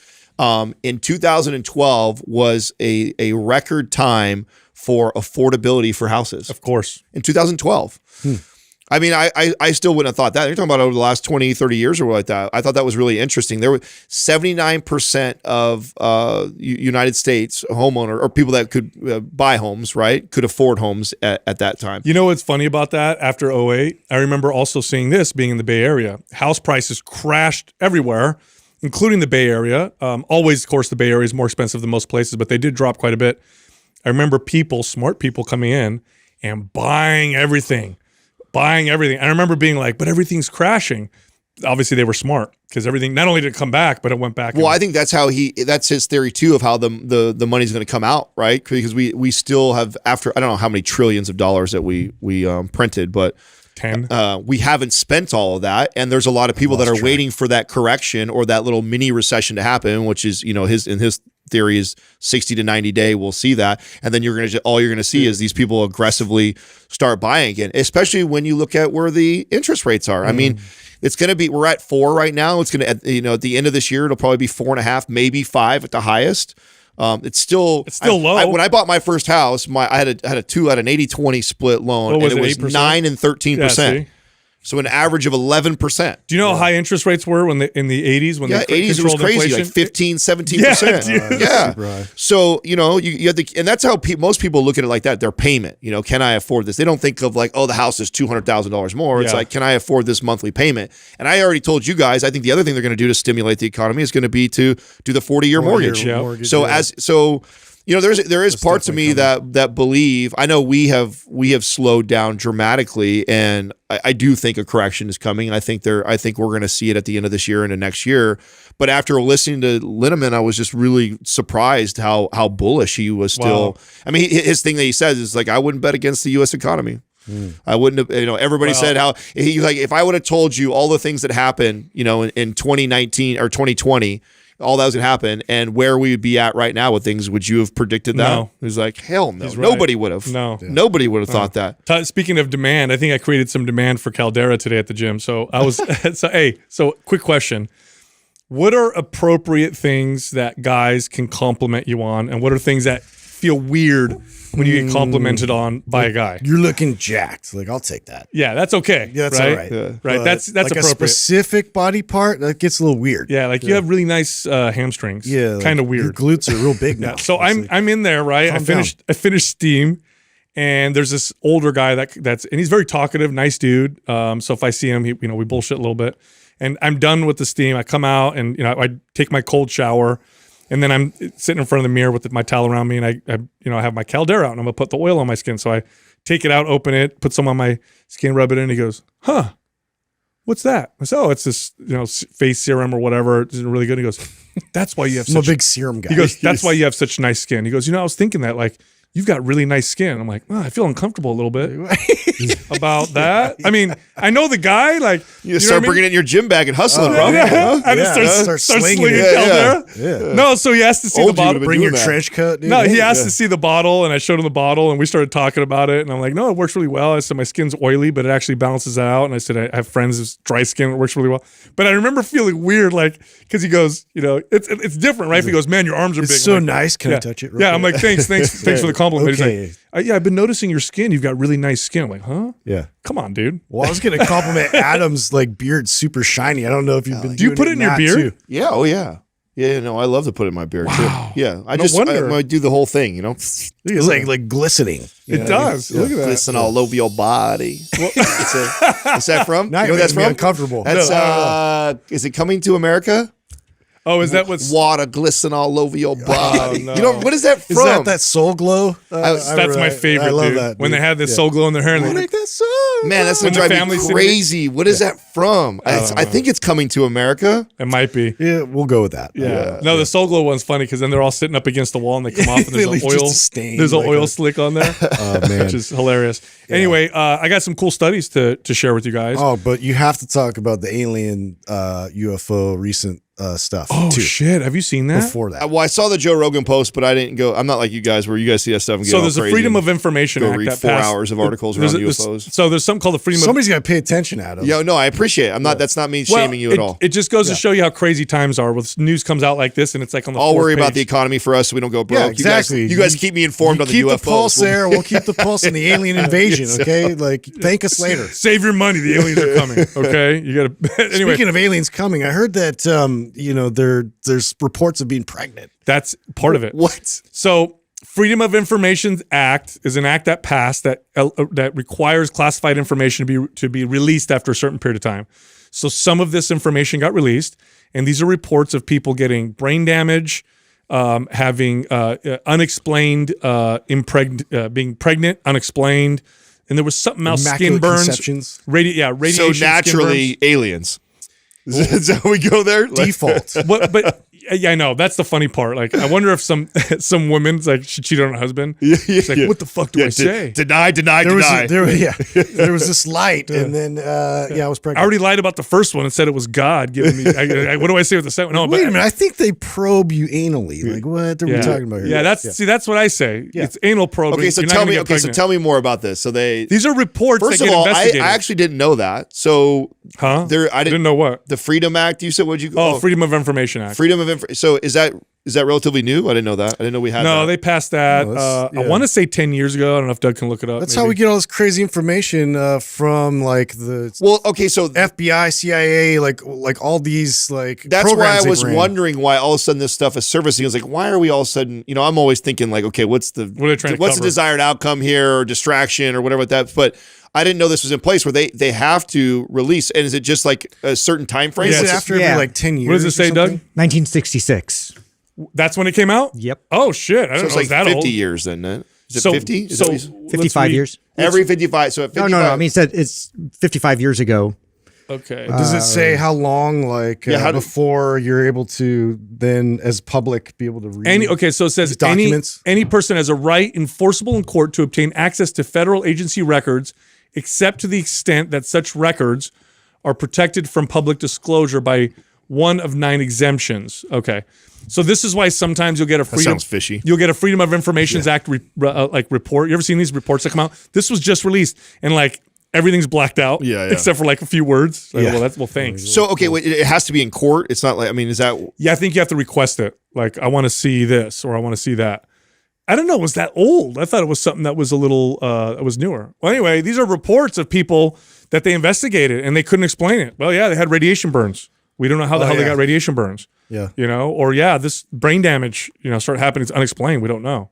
in 2012 was a record time for affordability for houses. Of course. In 2012. I mean, I still wouldn't have thought that. You're talking about over the last 20, 30 years or like that. I thought that was really interesting. There were 79% of United States homeowner or people that could buy homes, right, could afford homes at that time. You know what's funny about that? After 08, I remember also seeing this being in the Bay Area. House prices crashed everywhere, including the Bay Area. Always, of course, the Bay Area is more expensive than most places, but they did drop quite a bit. I remember smart people coming in and buying everything. I remember being like, but everything's crashing. Obviously, they were smart because everything, not only did it come back, but it went back. Well, I think that's his theory too of how the money's going to come out, right? Because we still have, after, I don't know how many trillions of dollars that we printed, but 10. We haven't spent all of that, and there's a lot of people that are waiting for that correction or that little mini recession to happen, which is his theory is 60 to 90 day. We'll see that, and then all you're gonna see is these people aggressively start buying again, especially when you look at where the interest rates are. I mean, it's gonna be, we're at 4 right now. It's gonna at the end of this year it'll probably be 4.5, maybe 5 at the highest. It's still low. When I bought my first house, I had an 80-20 split loan, and it was 8%? 9 and 13%. So an average of 11%. Do you know how high interest rates were in the 80s when they 80s it was crazy, inflation? like 15, 17%. Yeah. So, you have to, and that's how most people look at it like that. Their payment, can I afford this? They don't think of like, oh, the house is $200,000 more. It's like, can I afford this monthly payment? And I already told you guys, I think the other thing they're going to do to stimulate the economy is going to be to do the 40-year mortgage. There is parts of me that believe. I know we have slowed down dramatically, and I do think a correction is coming. I think we're going to see it at the end of this year and next year. But after listening to Linneman, I was just really surprised how bullish he was still. Wow. I mean, his thing that he says is like, I wouldn't bet against the U.S. economy. I wouldn't have. Everybody said how he like, if I would have told you all the things that happened, in 2019 or 2020. All that was going to happen, and where we would be at right now with things, would you have predicted that? No. It was like, hell no. Right. Nobody would have. No. Nobody would have thought that. Speaking of demand, I think I created some demand for Caldera today at the gym. So I was, so quick question. What are appropriate things that guys can compliment you on, and what are things that feel weird when you get complimented on by a guy? You're looking jacked. Like, I'll take that. Yeah, that's okay. Yeah, that's all right. Yeah. Right. That's like appropriate. A specific body part that gets a little weird. Yeah, like you have really nice hamstrings. Yeah, kind of weird. Your glutes are real big now. So I'm in there, right? I finished steam, and there's this older guy that's and he's very talkative, nice dude. So if I see him, we bullshit a little bit. and I'm done with the steam. I come out and I take my cold shower, and then I'm sitting in front of the mirror with my towel around me, and I have my Caldera out, and I'm gonna put the oil on my skin. So I take it out, open it, put some on my skin, rub it in. He goes, "Huh, what's that?" I said, "Oh, it's this face serum or whatever. It's really good." He goes, "That's why you have." I'm a big serum guy. He goes, "That's why you have such nice skin." He goes, "I was thinking that like." You've got really nice skin. I'm like, oh, I feel uncomfortable a little bit about that. I mean, I know the guy. Like, You start bringing it in your gym bag and hustling, probably. Yeah. I just Yeah, start start slinging slinging it. Caldera. Yeah. No, so he asked to see Old the you bottle. would've been Bring your doing that. trench coat, dude. No, he asked to see the bottle, and I showed him the bottle, and we started talking about it. And I'm like, no, it works really well. I said, my skin's oily, but it actually balances it out. And I said, I have friends with dry skin. It works really well. But I remember feeling weird, like, because he goes, it's different, right? If he goes, man, your arms are big. It's so I'm like, nice. Can yeah. I touch it? real Yeah, I'm quick? like, thanks for the compliment. Okay. He's like, yeah, I've been noticing your skin. You've got really nice skin. I'm like, huh? Yeah. Come on, dude. Well, I was gonna compliment Adam's like beard, super shiny. I don't know if you've been. Do you doing put it in your that, beard? too. Yeah. Oh, yeah. Yeah. No, I love to put it in my beard too. Yeah. I No just wonder. I do the whole thing. It's like glistening. You It know? does. Look at that. Glisten all over your body. What's that from? Now You know you're what that's making me from? uncomfortable. That's is it Coming to America? Oh, is that what's Water glisten all over your body. no. You know what is that from? Is that Soul Glow? That's my favorite, I love dude. that. When they dude. had this soul glow in their hair and they, Make that soul. Man, that's When gonna the drive family's me sitting- crazy. What is that from? I think it's Coming to America. it might be. Yeah, we'll go with that. No, the Soul Glow one's funny because then they're all sitting up against the wall and they come off and They there's leave an just oil a stain, There's an like oil a- slick on there, Oh man. which is hilarious. Anyway, I got some cool studies to share with you guys. Oh, but you have to talk about the alien UFO recent stuff Oh, too. shit! Have you seen that? Before that, Well, I saw the Joe Rogan post, but I didn't go. I'm not like you guys, where you guys see that stuff and get So all there's a crazy Freedom and of Information go Act read that 4 passed. hours of articles There's around a- UFOs. So there's something called the Freedom of somebody's got to pay attention, Adam. Yeah, no, I appreciate it. I'm not. That's not me shaming you at all. It just goes to show you how crazy times are. With news comes out like this, and it's like on the. I'll fourth worry about page. the economy for us, so we don't go broke. Yeah, exactly. You guys keep me informed on the keep UFOs. the pulse there. We'll keep the pulse on the alien invasion. Okay, like thank us later. Save your money. The aliens are coming. Okay, you got to. Anyway, Speaking of aliens coming, I heard that there's reports of being pregnant. that's part of it. What? So, Freedom of Information Act is an act that passed that requires classified information to be released after a certain period of time. So, some of this information got released, and these are reports of people getting brain damage, having unexplained being pregnant, unexplained, and there was something else, skin Immaculate burns, conceptions. radiation. So naturally, aliens. Is that how we go there? Like- Default. What? But yeah, I know that's the funny part. Like, I wonder if some women's like she cheated on her husband. She's like, what the fuck do I say? Deny. There was this light, and then I was I pregnant. already lied about the first one and said it was God giving me. What do I say with the second? No, Wait a but minute, I think they probe you anally. Like, what are we talking about here? Yeah, that's what I say. Yeah. It's anal probing. Okay, so You're not tell gonna me. get Okay, so pregnant. tell me more about this. So These are reports first that of get all, I investigated. actually didn't know that. So huh? I didn't know what. the Freedom Act. You said what'd you? Oh, Freedom of Information Act. Freedom of Information. So is that relatively new? I didn't know that. I didn't know we had. No, that. they passed that. No, that's- I yeah. want to say 10 years ago. I don't know if Doug can look it up. That's maybe. how we get all this crazy information from like the Well, okay, so FBI, CIA, like all these like. that's why programs I they was ran. wondering why all of a sudden this stuff is surfacing. I was like, why are we all of a sudden? I'm always thinking like, okay, what's the What are they trying to what's the cover? desired outcome here, or distraction, or whatever that. But I didn't know this was in place where they have to release. And is it just like a certain time frame? Is Yeah, it it's after yeah. every like 10 years? What does it or say, Doug? something? 1966. That's when it came out? Yep. Oh, shit. I So don't it's know. like It's that 50 old. years then. Is it So- 50? Is so that what you said? let's 55 read- years. Every 55. So at 55. No. I mean, it's 55 years ago. Okay. Does it say how long, like, how do- before you're able to then, as public, be able to read? So it says These documents? any person has a right enforceable in court to obtain access to federal agency records, except to the extent that such records are protected from public disclosure by one of 9 exemptions. Okay, so this is why sometimes you'll get a freedom. sounds fishy. You'll get a Freedom of Information Act report. You ever seen these reports that come out? This was just released, and like everything's blacked out, Yeah. except for like a few words. Like, Yeah. well, thanks. So okay, wait, it has to be in court. It's not like is that Yeah, I think you have to request it. Like, I want to see this or I want to see that. I don't know. Was that old? I thought it was something that was a little, it was newer. Well, anyway, these are reports of people that they investigated and they couldn't explain it. Well, yeah, they had radiation burns. We don't know how the hell they yeah. got radiation burns. Yeah. Or this brain damage, started happening. It's unexplained. We don't know.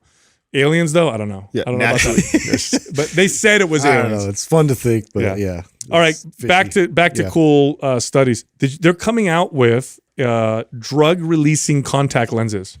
Aliens, though, I don't know. Yeah, I don't know about naturally. that. But they said it was I don't aliens. know. It's fun to think, but Yeah. yeah. All right, it's fishy. back to Yeah. cool studies. They're coming out with drug releasing contact lenses.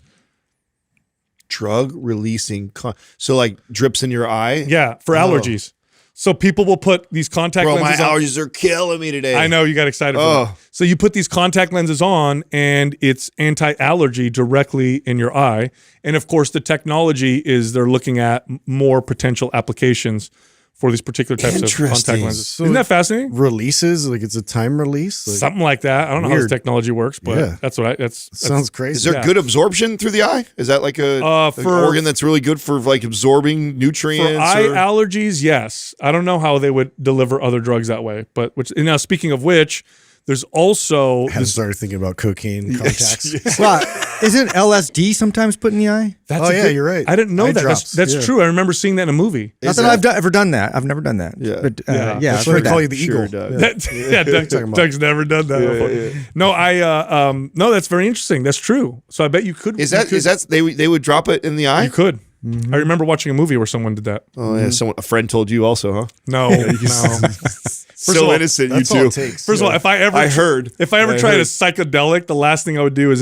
Drug releasing. So like drips in your eye. Yeah, for allergies. So people will put these contact Bro, my lenses on. allergies are killing me today. I know you got excited for Oh. that. So you put these contact lenses on and it's anti-allergy directly in your eye. And of course the technology is they're looking at more potential applications for these particular types of contact Interesting. lenses. So Isn't that fascinating? Releases, like it's a time release. Like, Something like that. I don't know how this Weird. technology works, but Yeah. that's what that's sounds crazy. Is there Yeah. good absorption through the eye? Is that like an for- organ that's really good for like absorbing nutrients? For eye or- allergies, yes. I don't know how they would deliver other drugs that way, but which and now speaking of which, there's also I started thinking about cocaine contacts. Well, isn't LSD sometimes put in the eye? that's Oh, a yeah, good- you're right. I didn't know Eye that. drops, That's yeah. true. I remember seeing that in a movie. Not Is that that- I've ever done that. I've never done that. Yeah. But Yeah. yeah, That's I've why heard they call that. you the Sure eagle. does. Yeah. Doug, talking about. Doug's never done that before. No, no, that's very interesting. That's true. So I bet you could. Is that they would drop it in the eye? you could? I remember watching a movie where someone did that. Oh yeah, a friend told you also, huh? No, no. So of all, innocent, That's you all two. it takes. First of all, if I ever tried heard. a psychedelic, the last thing I would do is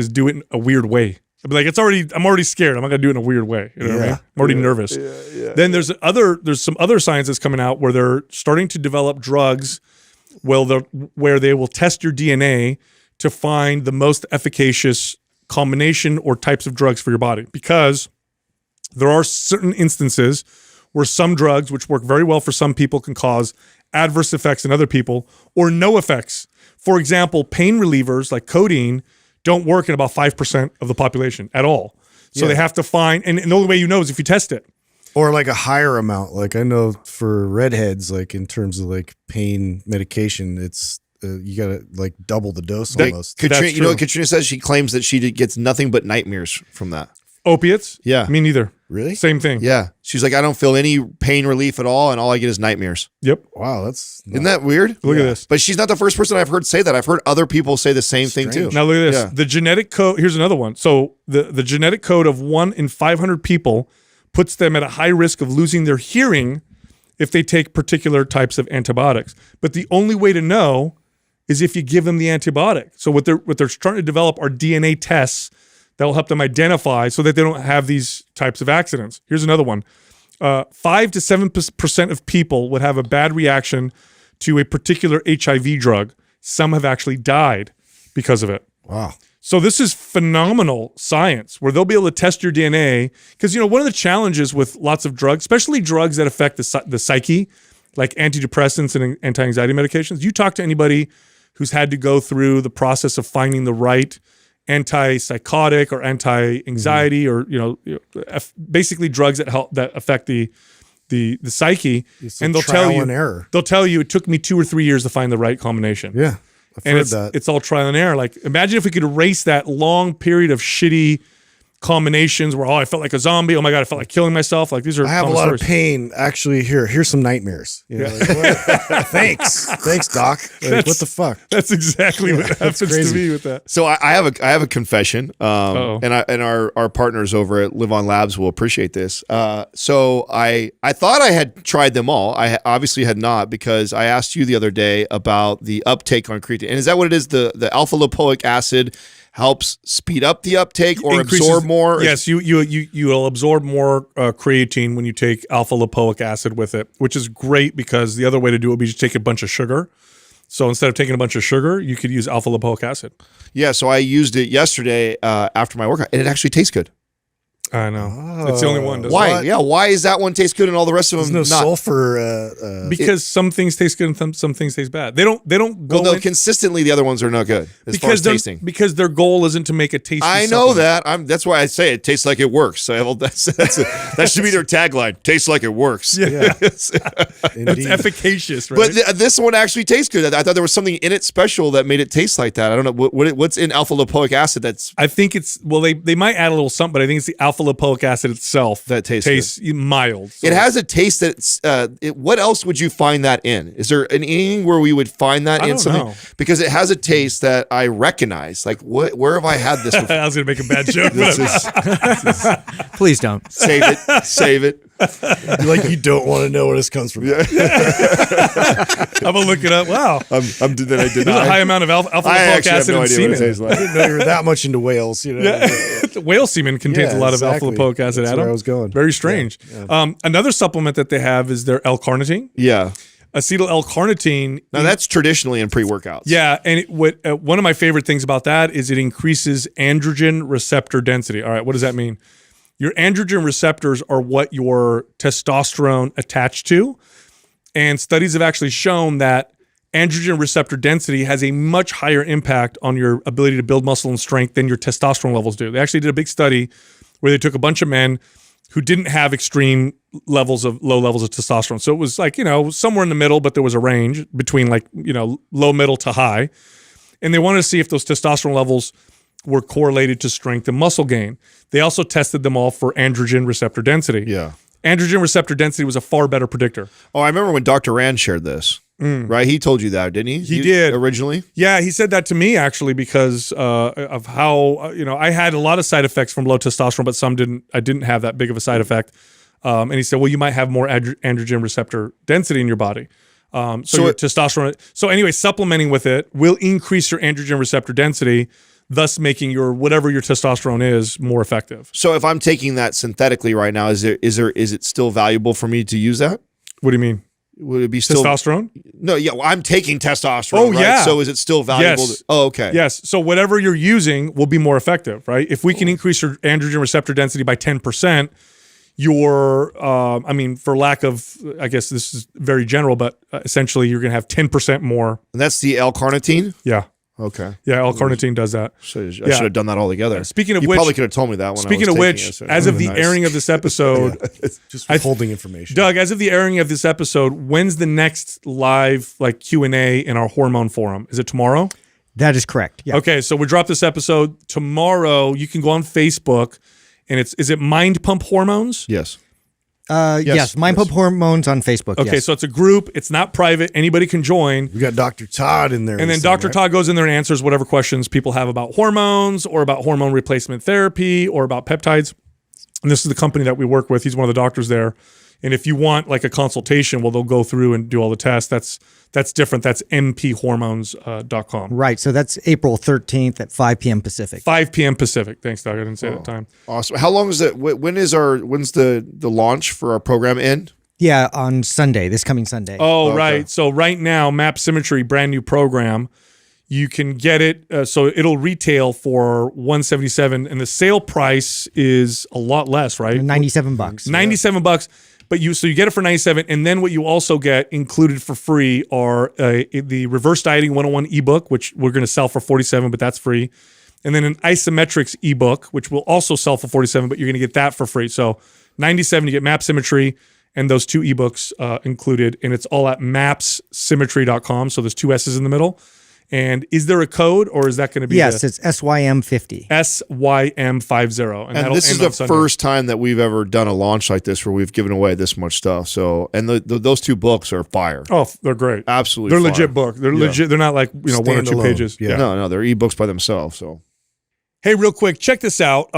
do it in a weird way. I'd be like, I'm already scared. I'm not gonna do it in a weird way. You know what I mean? I'm already nervous. Then there's some other science that's coming out where they're starting to develop drugs where they will test your DNA to find the most efficacious combination or types of drugs for your body, because there are certain instances where some drugs, which work very well for some people, can cause adverse effects in other people or no effects. For example, pain relievers like codeine don't work in about 5% of the population at all. So Yeah. they have to find, and the only way you know is if you test it. Or like a higher amount. Like I know for redheads, like in terms of like pain medication, it's you gotta like double the dose almost. Katrina, That's you know what true. Katrina says? She claims that she gets nothing but nightmares from that. Opiates? Yeah. Me neither. Really? Same thing. Yeah. She's like, I don't feel any pain relief at all, and all I get is nightmares. Yep. Wow, that's Isn't that weird? Look at this. But she's not the first person I've heard say that. I've heard other people say the same thing too. Strange. Now look at this. Yeah. The genetic code, here's another one. So the genetic code of 1 in 500 people puts them at a high risk of losing their hearing if they take particular types of antibiotics. But the only way to know is if you give them the antibiotic. So what they're starting to develop are DNA tests that will help them identify so that they don't have these types of accidents. Here's another one. 5 to 7% of people would have a bad reaction to a particular HIV drug. Some have actually died because of it. wow. So this is phenomenal science where they'll be able to test your DNA. Because, you know, one of the challenges with lots of drugs, especially drugs that affect the psyche, like antidepressants and anti-anxiety medications, you talk to anybody who's had to go through the process of finding the right antipsychotic or anti-anxiety or, you know, basically drugs that help, that affect the psyche. It's And a they'll tell trial you, and error. they'll tell you it took me 2 or 3 years to find the right combination. Yeah. I've And heard that. it's all trial and error. Like, imagine if we could erase that long period of shitty combinations where, oh, I felt like a zombie. Oh my God, I felt like killing myself. Like, these are I have a common lot stories. of pain. Actually, here's some nightmares. You know, like, what? Thanks, Doc. Like, what the fuck? That's exactly what happens to crazy. me with that. So I have a confession, Uh-oh. and our partners over at Live On Labs will appreciate this. So I thought I had tried them all. I obviously had not, because I asked you the other day about the uptake on creatine. And is that what it is? The alpha lipoic acid helps speed up the uptake or Increases- absorb more? Yes, you'll absorb more creatine when you take alpha lipoic acid with it, which is great because the other way to do it would be just take a bunch of sugar. So instead of taking a bunch of sugar, you could use alpha lipoic acid. Yeah. So I used it yesterday after my workout, and it actually tastes good. I know. It's the only one. doesn't Why? it? What? Yeah. Why is that one taste good and all the rest of There's them no not? sulfur. Because some things taste good and some things taste bad. They don't go Well, no, in- consistently the other ones are not good as far as tasting. because their goal isn't to make a tasty I know supplement. that. That's why I say it tastes like it works. So that should be their tagline. Tastes like it works. Yeah. It's Indeed. efficacious, right? But this one actually tastes good. I thought there was something in it special that made it taste like that. I don't know what's in alpha lipoic acid. That's I think it's they might add a little something, but I think it's the alpha alpha lipoic acid itself That tastes mild. So It has a taste that's. What else would you find that in? Is there anything where we would find that I in don't something? know. Because it has a taste that I recognize. Like, where have I had this before? I was gonna make a bad joke. This but is, Please don't. save it. Save it. Like you don't want to know where this comes from. I'm gonna look it up. Wow, Then I did there's a not. high amount of alpha I lipoic actually have acid no in idea what it semen. tastes like. I didn't know you were that much into whales. You know. Yeah. Whale semen contains a lot of alpha lipoic acid. That's Adam. where I was going. Very strange. Another supplement that they have is their L-carnitine. Yeah. Acetyl L-carnitine. Now that's traditionally in pre-workouts. Yeah, and one of my favorite things about that is it increases androgen receptor density. All right, what does that mean? Your androgen receptors are what your testosterone attached to, and studies have actually shown that androgen receptor density has a much higher impact on your ability to build muscle and strength than your testosterone levels do. They actually did a big study where they took a bunch of men who didn't have extreme low levels of testosterone. So it was like, somewhere in the middle, but there was a range between low, middle to high. And they wanted to see if those testosterone levels were correlated to strength and muscle gain. They also tested them all for androgen receptor density. Yeah. Androgen receptor density was a far better predictor. Oh, I remember when Dr. Rand shared this. Right? He told you that, didn't he? He did. Originally? Yeah, he said that to me actually because of how I had a lot of side effects from low testosterone, but some didn't. I didn't have that big of a side effect. And he said, well, you might have more androgen receptor density in your body. So your testosterone. So anyway, supplementing with it will increase your androgen receptor density, thus making your whatever your testosterone is more effective. So if I'm taking that synthetically right now, is it still valuable for me to use that? What do you mean? Would it be still Testosterone? No, yeah, well, I'm taking testosterone. Oh, right? yeah. So is it still valuable? Yes. Okay. Yes. So whatever you're using will be more effective, right? If we can increase your androgen receptor density by 10%, your, for lack of, I guess this is very general, but essentially you're going to have 10% more. And that's the L-carnitine? Yeah. Okay. Yeah. L-carnitine does that. So I should have done that all together. Speaking of you which, probably could have told me that when speaking I was of taking which, it, so as of the nice. airing of this episode, Just withholding information. Doug, as of the airing of this episode, when's the next live Q&A in our hormone forum? Is it tomorrow? That is correct. Yeah. Okay, so we drop this episode tomorrow. You can go on Facebook, and is it Mind Pump Hormones? Yes. Yes. Mind Pump Hormones on Facebook. Okay, yes. so it's a group. It's not private. Anybody can join. We got Dr. Todd in there. And then Dr. Todd goes in there and answers whatever questions people have about hormones or about hormone replacement therapy or about peptides. And this is the company that we work with. He's one of the doctors there. And if you want a consultation, well, they'll go through and do all the tests. That's different. That's mphormones.com. Right. So that's April 13th at 5 p.m. Pacific. 5 p.m. Pacific. Thanks, Doug. I didn't say that time. Awesome. How long is it? When's the launch for our program end? Yeah, on Sunday, this coming Sunday. Oh, Okay. right. So right now, Map Symmetry, brand new program. You can get it. So it'll retail for $177, and the sale price is a lot less, right? $97. $97. But you get it for $97, and then what you also get included for free are the Reverse Dieting 101 ebook, which we're going to sell for $47, but that's free. And then an Isometrics ebook, which will also sell for $47, but you're going to get that for free. So $97, you get Map Symmetry and those two ebooks included, and it's all at mapssymmetry.com. So there's two S's in the middle. And is there a code, or is that going to be Yes, it's SYM50. SYM50? And this is the first time that we've ever done a launch like this where we've given away this much stuff. So, and those two books are fire. Oh, they're great. Absolutely They're fire. legit book. They're legit. They're not like, one or two Standalone. pages. Yeah. No, they're ebooks by themselves. So, Hey, real quick, check this out.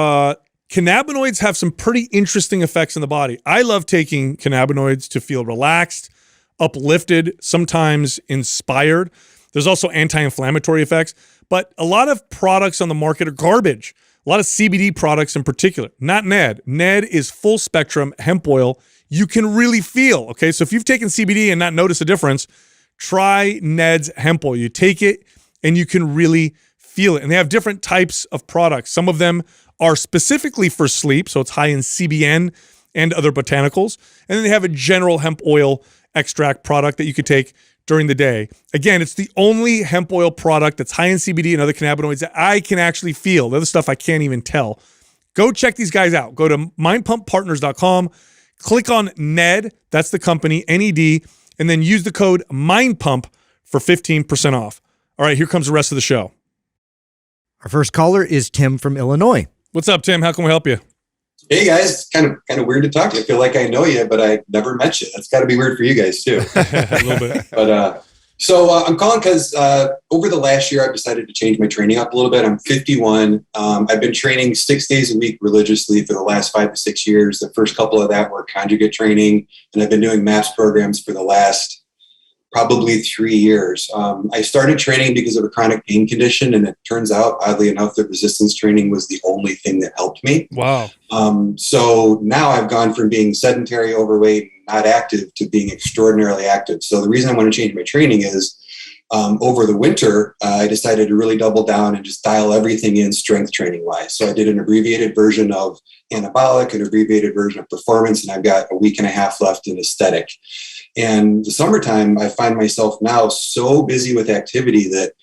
Cannabinoids have some pretty interesting effects in the body. I love taking cannabinoids to feel relaxed, uplifted, sometimes inspired. There's also anti-inflammatory effects, but a lot of products on the market are garbage. A lot of CBD products in particular, not Ned. Ned is full spectrum hemp oil. You can really feel, okay? So if you've taken CBD and not noticed a difference, try Ned's hemp oil. You take it and you can really feel it. And they have different types of products. Some of them are specifically for sleep, so it's high in CBN and other botanicals. And then they have a general hemp oil extract product that you could take during the day. Again, it's the only hemp oil product that's high in CBD and other cannabinoids that I can actually feel. The other stuff I can't even tell. Go check these guys out. Go to mindpumppartners.com, click on Ned, that's the company, NED, and then use the code MINDPUMP for 15% off. All right, here comes the rest of the show. Our first caller is Tim from Illinois. What's up, Tim? How can we help you? Hey guys, kind of weird to talk to you. I feel like I know you, but I never met you. That's got to be weird for you guys too. A little bit. But so I'm calling because over the last year, I've decided to change my training up a little bit. I'm 51. I've been training 6 days a week religiously for the last 5 to 6 years. The first couple of that were conjugate training, and I've been doing MAPS programs for the last probably 3 years. I started training because of a chronic pain condition, and it turns out, oddly enough, that resistance training was the only thing that helped me. Wow. So now I've gone from being sedentary, overweight, not active to being extraordinarily active. So the reason I want to change my training is over the winter, I decided to really double down and just dial everything in strength training wise. So I did an abbreviated version of anabolic, an abbreviated version of performance, and I've got a week and a half left in aesthetic. And the summertime, I find myself now so busy with activity that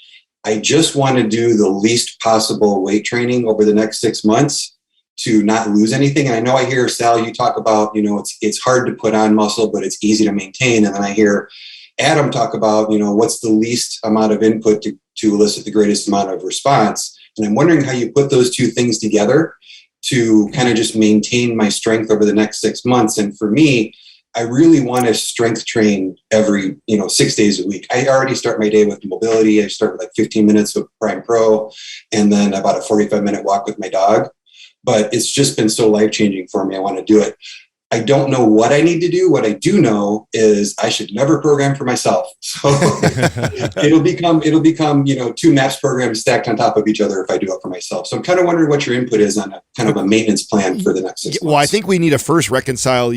I just want to do the least possible weight training over the next 6 months to not lose anything. And I know I hear, Sal, you talk about, it's hard to put on muscle, but it's easy to maintain. And then I hear Adam talk about, what's the least amount of input to elicit the greatest amount of response. And I'm wondering how you put those two things together to kind of just maintain my strength over the next 6 months. And for me, I really want to strength train every, 6 days a week. I already start my day with mobility. I start with like 15 minutes of Prime Pro and then about a 45-minute walk with my dog. But it's just been so life-changing for me. I want to do it. I don't know what I need to do. What I do know is I should never program for myself. So it'll become, 2 MAPS programs stacked on top of each other if I do it for myself. So I'm kind of wondering what your input is on a kind of a maintenance plan for the next 6 months. Well, I think we need to first reconcile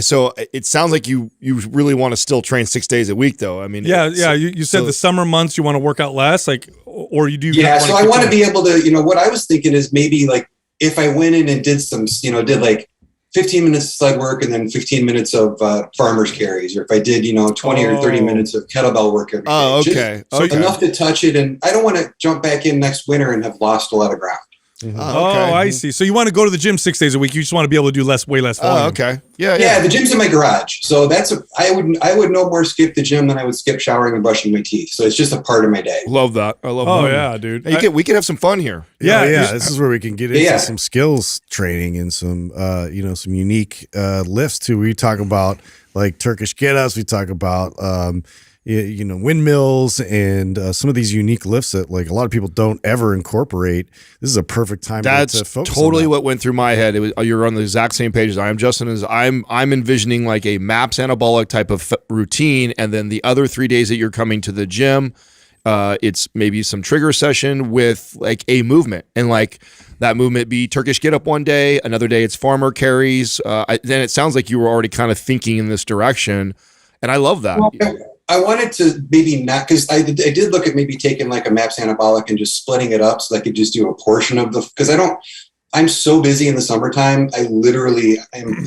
so it sounds like you really want to still train 6 days a week though. I mean, yeah. You said the summer months you want to work out less, or you do. Yeah. So I want to be able to, what I was thinking is maybe like if I went in and did some, did like 15 minutes of sled work and then 15 minutes of farmer's carries, or if I did, 20 or 30 minutes of kettlebell work every day. Oh, okay. So enough to touch it. And I don't want to jump back in next winter and have lost a lot of ground. Mm-hmm. Oh, I see. So you want to go to the gym 6 days a week. You just want to be able to do way less volume. Oh, okay. Yeah. Yeah. The gym's in my garage. So I would no more skip the gym than I would skip showering and brushing my teeth. So it's just a part of my day. Love that. I love that. Oh yeah, dude. We could have some fun here. Yeah. This is where we can get into some skills training and some, some unique lifts too. We talk about like Turkish get-ups. We talk about, windmills and some of these unique lifts that like a lot of people don't ever incorporate. This is a perfect time to focus totally on that. what went through my head. You're on the exact same page as I am, Justin. Is I'm envisioning like a MAPS anabolic type of routine, and then the other 3 days that you're coming to the gym, it's maybe some trigger session with like a movement, and like that movement be Turkish get up one day, another day it's farmer carries. Then it sounds like you were already kind of thinking in this direction, and I love that. Well, I wanted to maybe not, because I did look at maybe taking like a MAPS anabolic and just splitting it up so I could just do a portion of because I'm so busy in the summertime. I'm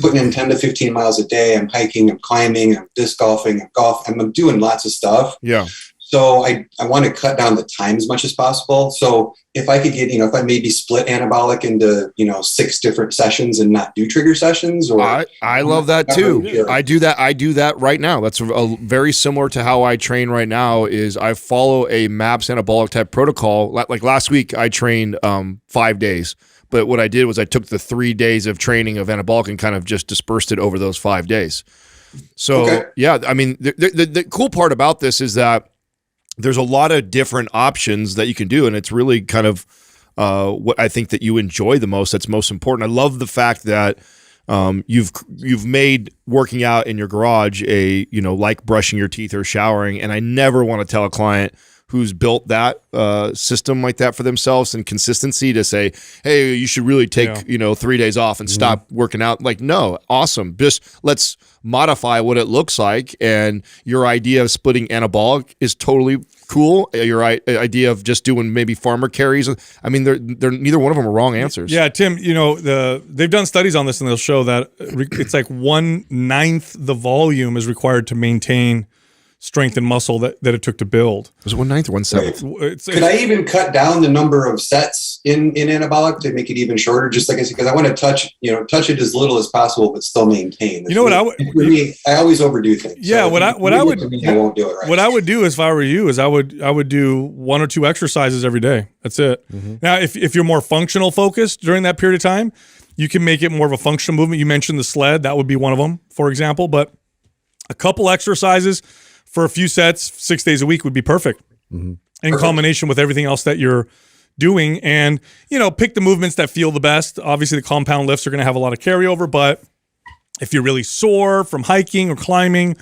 putting in 10 to 15 miles a day. I'm hiking, I'm climbing, I'm disc golfing, I'm doing lots of stuff. Yeah. So I want to cut down the time as much as possible. So if I could get, if I maybe split anabolic into, 6 different sessions and not do trigger sessions, or I love that too. Sure. I do that right now. That's very similar to how I train right now. Is I follow a MAPS anabolic type protocol. Like last week, I trained 5 days. But what I did was I took the 3 days of training of anabolic and kind of just dispersed it over those 5 days. So yeah, I mean, the cool part about this is that there's a lot of different options that you can do, and it's really kind of what I think that you enjoy the most. That's most important. I love the fact that you've made working out in your garage like brushing your teeth or showering, and I never want to tell a client who's built that system like that for themselves and consistency to say, hey, you should really take 3 days off and stop working out. Like, no, awesome. Just let's modify what it looks like. And your idea of splitting anabolic is totally cool. Your idea of just doing maybe farmer carries, I mean, they're neither one of them are wrong answers. Yeah, Tim, they've done studies on this, and they'll show that it's like 1/9 the volume is required to maintain strength and muscle that it took to build. Was it 1/9 or 1/7? Could I even cut down the number of sets in anabolic to make it even shorter? Just like I said, because I want to touch it as little as possible, but still maintain. I always overdo things. Yeah, so I won't do it right. What I would do if I were you is I would do 1 or 2 exercises every day. That's it. Mm-hmm. Now, if you're more functional focused during that period of time, you can make it more of a functional movement. You mentioned the sled. That would be one of them, for example. But a couple exercises for a few sets, 6 days a week would be perfect in combination with everything else that you're doing. And, pick the movements that feel the best. Obviously, the compound lifts are going to have a lot of carryover, but if you're really sore from hiking or climbing,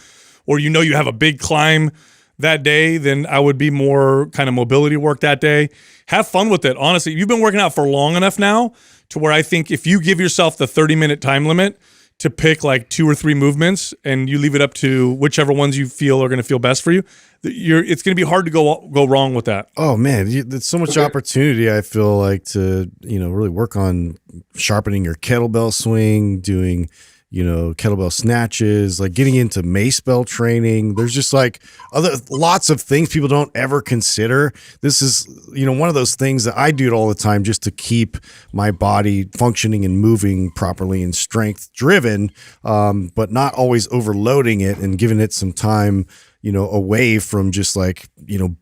or you have a big climb that day, then I would be more kind of mobility work that day. Have fun with it. Honestly, you've been working out for long enough now to where I think if you give yourself the 30-minute time limit to pick like 2 or 3 movements and you leave it up to whichever ones you feel are going to feel best for you, it's going to be hard to go wrong with that. Oh man, there's so much opportunity. I feel like to really work on sharpening your kettlebell swing, doing kettlebell snatches, like getting into mace bell training. There's just like lots of things people don't ever consider. This is, one of those things that I do it all the time just to keep my body functioning and moving properly and strength driven, but not always overloading it and giving it some time, away from just like,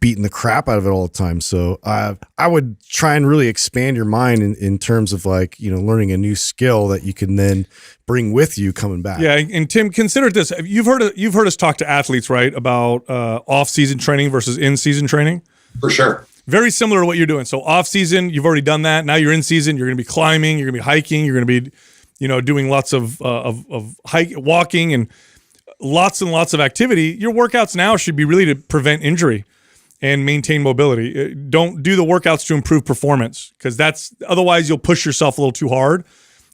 beating the crap out of it all the time. So I would try and really expand your mind in terms of like, learning a new skill that you can then bring with you coming back. Yeah. And Tim, consider this. You've heard us talk to athletes, right? About off-season training versus in-season training. For sure. Very similar to what you're doing. So off-season, you've already done that. Now you're in season. You're going to be climbing. You're going to be hiking. You're going to be, doing lots of walking and lots and lots of activity. Your workouts now should be really to prevent injury and maintain mobility. Don't do the workouts to improve performance, because otherwise you'll push yourself a little too hard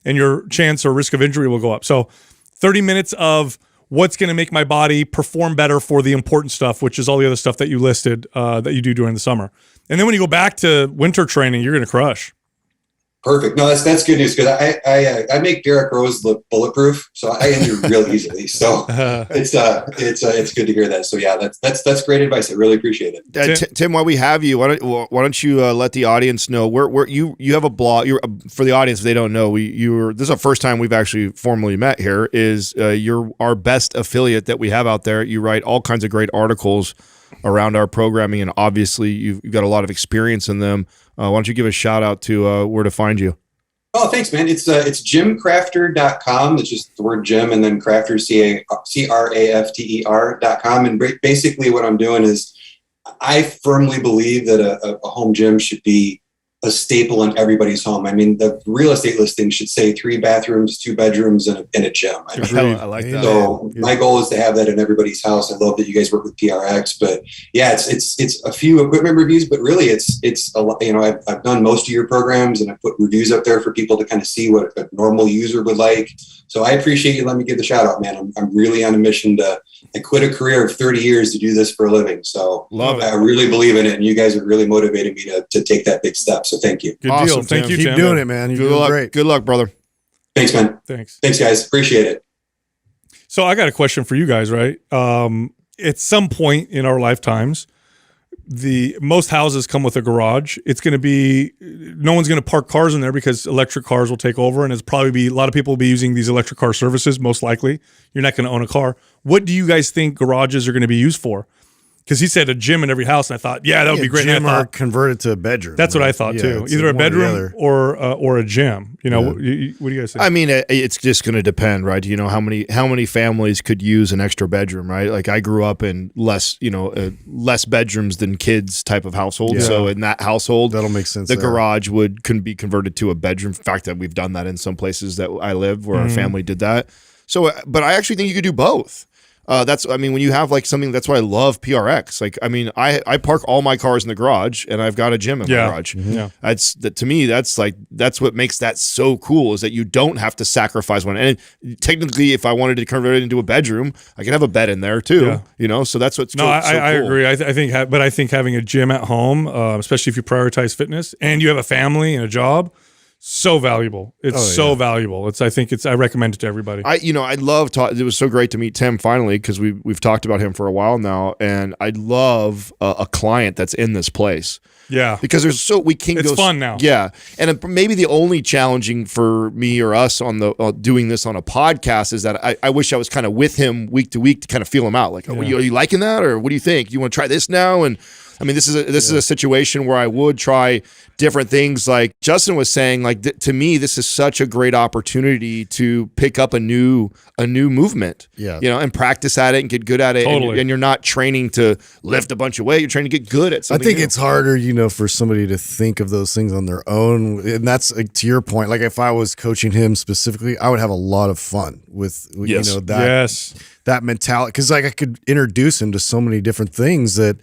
and your chance or risk of injury will go up. So 30 minutes of what's going to make my body perform better for the important stuff, which is all the other stuff that you listed that you do during the summer. And then when you go back to winter training, you're going to crush. Perfect. No, that's good news, because I make Derrick Rose look bulletproof, so I injure real easily. So it's good to hear that. So yeah, that's great advice. I really appreciate it. Tim, while we have you, why don't you let the audience know where you have a blog? For the audience, if they don't know, this is the first time we've actually formally met here. You're our best affiliate that we have out there. You write all kinds of great articles around our programming, and obviously you've got a lot of experience in them. Why don't you give a shout out to where to find you? Oh, thanks, man. It's jimcrafter.com. It's just the word Jim and then Crafter, CRAFTER.com. And basically what I'm doing is I firmly believe that a home gym should be a staple in everybody's home. I mean, the real estate listing should say 3 bathrooms, 2 bedrooms, and a gym. I like that. So my goal is to have that in everybody's house. I love that you guys work with PRX, but yeah, it's a few equipment reviews, but really it's a lot. I've done most of your programs, and I put reviews up there for people to kind of see what a normal user would like. So I appreciate you letting me give the shout out, man. I'm really on a mission I quit a career of 30 years to do this for a living. So love it. I really believe in it, and you guys are really motivating me to take that big step. So thank you. Good Awesome, deal. Thank you, Keep Tim. doing it, man. You're doing great. Good luck, brother. Thanks, man. Thanks. Thanks, guys. Appreciate it. So I got a question for you guys, right? At some point in our lifetimes, most houses come with a garage. It's going to be, no one's going to park cars in there because electric cars will take over, and it's probably a lot of people will be using these electric car services. Most likely, you're not going to own a car. What do you guys think garages are going to be used for? Because he said a gym in every house, and I thought, yeah, that would be great. Gym or converted to a bedroom. That's what I thought too. Either a bedroom or a gym. What do you guys think? I mean, it's just going to depend, right? How many families could use an extra bedroom, right? Like I grew up in less bedrooms than kids type of household. Yeah. So in that household, That'll make sense The there. garage can be converted to a bedroom. In fact, that we've done that in some places that I live where our family did that. So, but I actually think you could do both. When you have like something, that's why I love PRX. Like, I mean, I park all my cars in the garage, and I've got a gym in my garage. Yeah. To me, that's what makes that so cool, is that you don't have to sacrifice one. And technically, if I wanted to convert it into a bedroom, I can have a bed in there too. Yeah. So that's what's no. so I cool. agree. I think having a gym at home, especially if you prioritize fitness and you have a family and a job, so valuable. It's valuable. I recommend it to everybody. I love it was so great to meet Tim finally, because we've talked about him for a while now, and I love a client that's in this place. Yeah, because it's fun now. Yeah, and maybe the only challenging for me or us on the doing this on a podcast is that I wish I was kind of with him week to week to kind of feel him out. Like, are you liking that, or what do you think? You want to try this now? And I mean, this is a situation where I would try different things. Like Justin was saying, like to me, this is such a great opportunity to pick up a new movement. Yeah. You know, and practice at it and get good at it. Totally. And you're not training to lift a bunch of weight. You're training to get good at I something. think new. it's harder, for somebody to think of those things on their own. And that's to your point. Like if I was coaching him specifically, I would have a lot of fun with Yes. that mentality. Cause like I could introduce him to so many different things that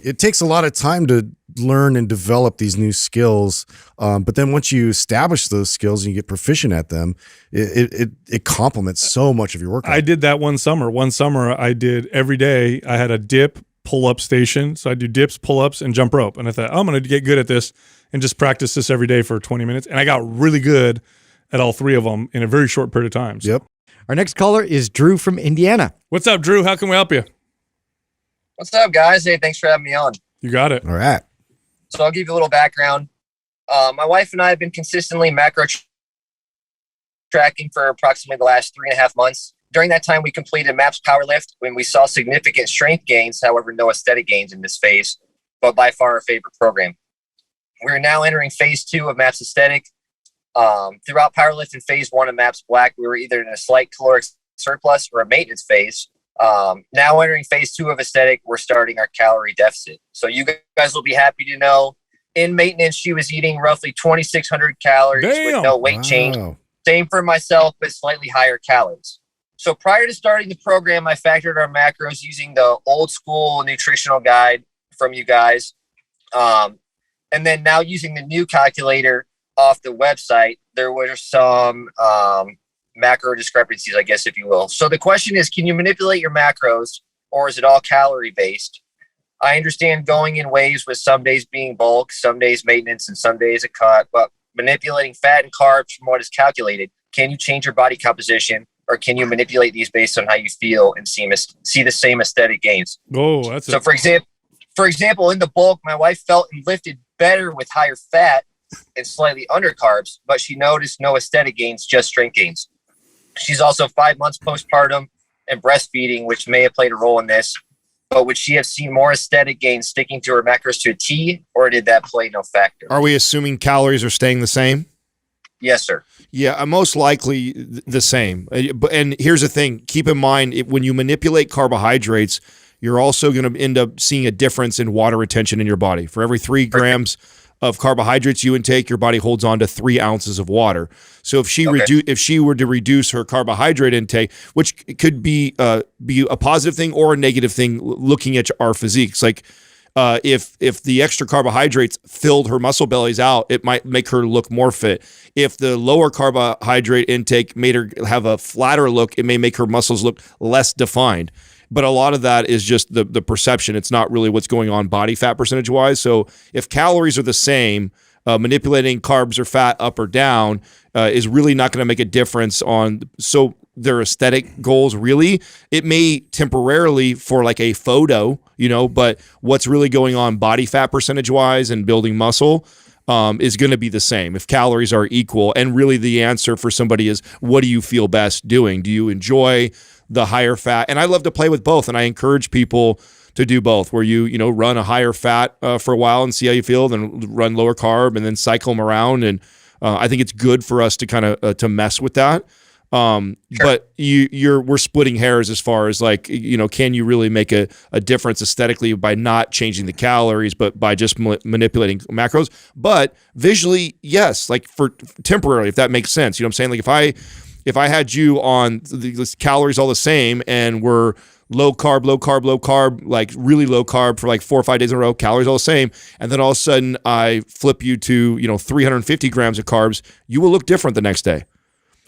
it takes a lot of time to learn and develop these new skills. But then once you establish those skills and you get proficient at them, it complements so much of your workout. I did that one summer. One summer I did every day. I had a dip pull-up station. So I do dips, pull-ups, and jump rope. And I thought, I'm going to get good at this and just practice this every day for 20 minutes. And I got really good at all three of them in a very short period of time. So. Yep. Our next caller is Drew from Indiana. What's up, Drew? How can we help you? What's up, guys? Hey, thanks for having me on. You got it. All right. So I'll give you a little background. My wife and I have been consistently macro tracking for approximately the last 3.5 months. During that time, we completed MAPS Powerlift when we saw significant strength gains, however, no aesthetic gains in this phase, but by far our favorite program. We're now entering phase 2 of MAPS Aesthetic. Throughout Powerlift in phase 1 of MAPS Black, we were either in a slight caloric surplus or a maintenance phase. Now entering phase 2 of Aesthetic, we're starting our calorie deficit. So you guys will be happy to know in maintenance, she was eating roughly 2,600 calories with no weight change. Same for myself, but slightly higher calories. So prior to starting the program, I factored our macros using the old school nutritional guide from you guys. And then now using the new calculator off the website, there were some macro discrepancies, I guess, if you will. So the question is, can you manipulate your macros or is it all calorie based? I understand going in waves with some days being bulk, some days maintenance, and some days a cut, but manipulating fat and carbs from what is calculated, can you change your body composition or can you manipulate these based on how you feel and see the same aesthetic gains? Oh, that's so. For example, in the bulk, my wife felt and lifted better with higher fat and slightly under carbs, but she noticed no aesthetic gains, just strength gains. She's also 5 months postpartum and breastfeeding, which may have played a role in this. But would she have seen more aesthetic gains sticking to her macros to a T, or did that play no factor? Are we assuming calories are staying the same? Yes, sir. Yeah, most likely the same. And here's the thing. Keep in mind, when you manipulate carbohydrates, you're also going to end up seeing a difference in water retention in your body. For every 3 grams of carbohydrates you intake, your body holds on to 3 ounces of water. So if she if she were to reduce her carbohydrate intake, which could be a positive thing or a negative thing, looking at our physiques, like if the extra carbohydrates filled her muscle bellies out, it might make her look more fit. If the lower carbohydrate intake made her have a flatter look, it may make her muscles look less defined. But a lot of that is just the perception. It's not really what's going on body fat percentage wise. So if calories are the same, manipulating carbs or fat up or down is really not going to make a difference on their aesthetic goals. Really, it may temporarily for like a photo, but what's really going on body fat percentage wise and building muscle is going to be the same if calories are equal. And really the answer for somebody is, what do you feel best doing? Do you enjoy the higher fat? And I love to play with both, and I encourage people to do both, where you run a higher fat for a while and see how you feel, then run lower carb and then cycle them around. And I think it's good for us to kind of to mess with that. Sure. But we're splitting hairs as far as like, can you really make a difference aesthetically by not changing the calories, but by just manipulating macros? But visually, yes, like for temporarily, if that makes sense. You know what I'm saying? Like if I had you on the calories all the same and we're low carb, like really low carb for like 4 or 5 days in a row, calories all the same, and then all of a sudden I flip you to 350 grams of carbs, you will look different the next day.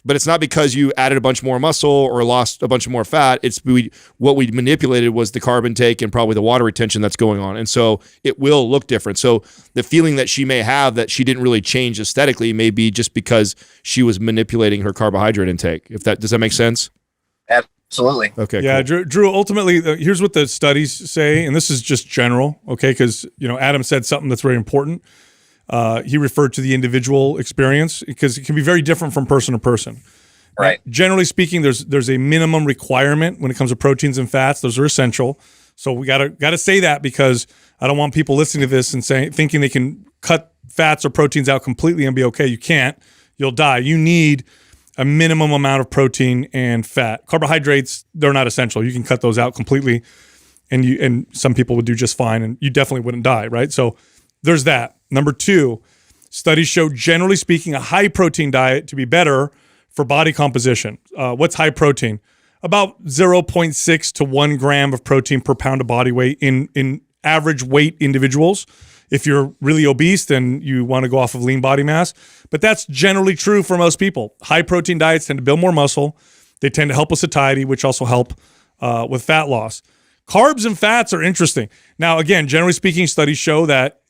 But it's not because you added a bunch more muscle or lost a bunch more fat. It's what we manipulated was the carb intake and probably the water retention that's going on. And so it will look different. So the feeling that she may have that she didn't really change aesthetically may be just because she was manipulating her carbohydrate intake. Does that make sense? Absolutely. Okay. Yeah, cool. Drew, ultimately, here's what the studies say, and this is just general, okay? Because, Adam said something that's very important. He referred to the individual experience because it can be very different from person to person. Right. Generally speaking, there's a minimum requirement when it comes to proteins and fats. Those are essential. So we gotta say that, because I don't want people listening to this and thinking they can cut fats or proteins out completely and be okay. You can't. You'll die. You need a minimum amount of protein and fat. Carbohydrates, they're not essential. You can cut those out completely, and some people would do just fine, and you definitely wouldn't die, right? So there's that. Number 2, studies show, generally speaking, a high protein diet to be better for body composition. What's high protein? About 0.6 to 1 gram of protein per pound of body weight in average weight individuals. If you're really obese, then you want to go off of lean body mass. But that's generally true for most people. High protein diets tend to build more muscle. They tend to help with satiety, which also help with fat loss. Carbs and fats are interesting. Now, again, generally speaking, studies show that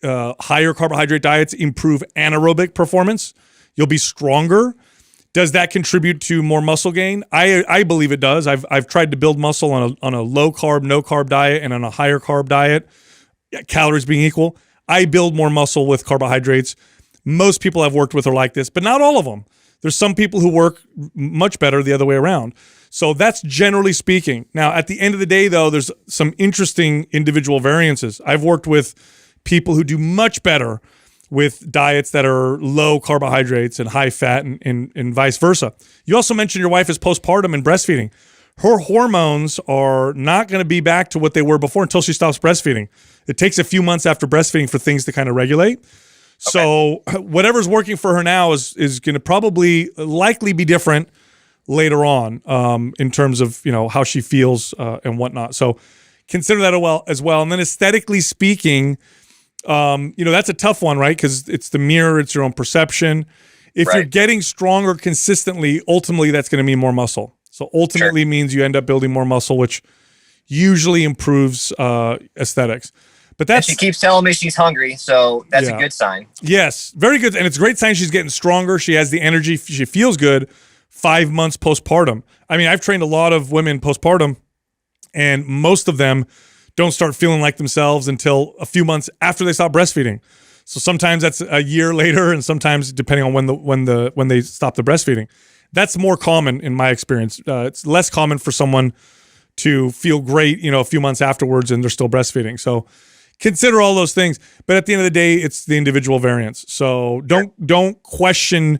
higher carbohydrate diets improve anaerobic performance. You'll be stronger. Does that contribute to more muscle gain? I believe it does. I've tried to build muscle on a low carb, no carb diet and on a higher carb diet, calories being equal. I build more muscle with carbohydrates. Most people I've worked with are like this, but not all of them. There's some people who work much better the other way around. So that's generally speaking. Now, at the end of the day, though, there's some interesting individual variances. I've worked with people who do much better with diets that are low carbohydrates and high fat, and vice versa. You also mentioned your wife is postpartum and breastfeeding. Her hormones are not going to be back to what they were before until she stops breastfeeding. It takes a few months after breastfeeding for things to kind of regulate. Okay. So whatever's working for her now is going to likely be different later on in terms of, how she feels and whatnot. So consider that as well. And then aesthetically speaking, that's a tough one, right? Because it's the mirror, it's your own perception. If you're getting stronger consistently, ultimately that's going to mean more muscle. So ultimately means you end up building more muscle, which usually improves aesthetics. But and she keeps telling me she's hungry, so that's a good sign. Yes, very good. And it's a great sign she's getting stronger. She has the energy. She feels good 5 months postpartum. I mean, I've trained a lot of women postpartum, and most of them don't start feeling like themselves until a few months after they stop breastfeeding. So sometimes that's a year later, and sometimes depending on when they stop the breastfeeding. That's more common in my experience. It's less common for someone to feel great, a few months afterwards and they're still breastfeeding. So consider all those things. But at the end of the day, it's the individual variance. So don't question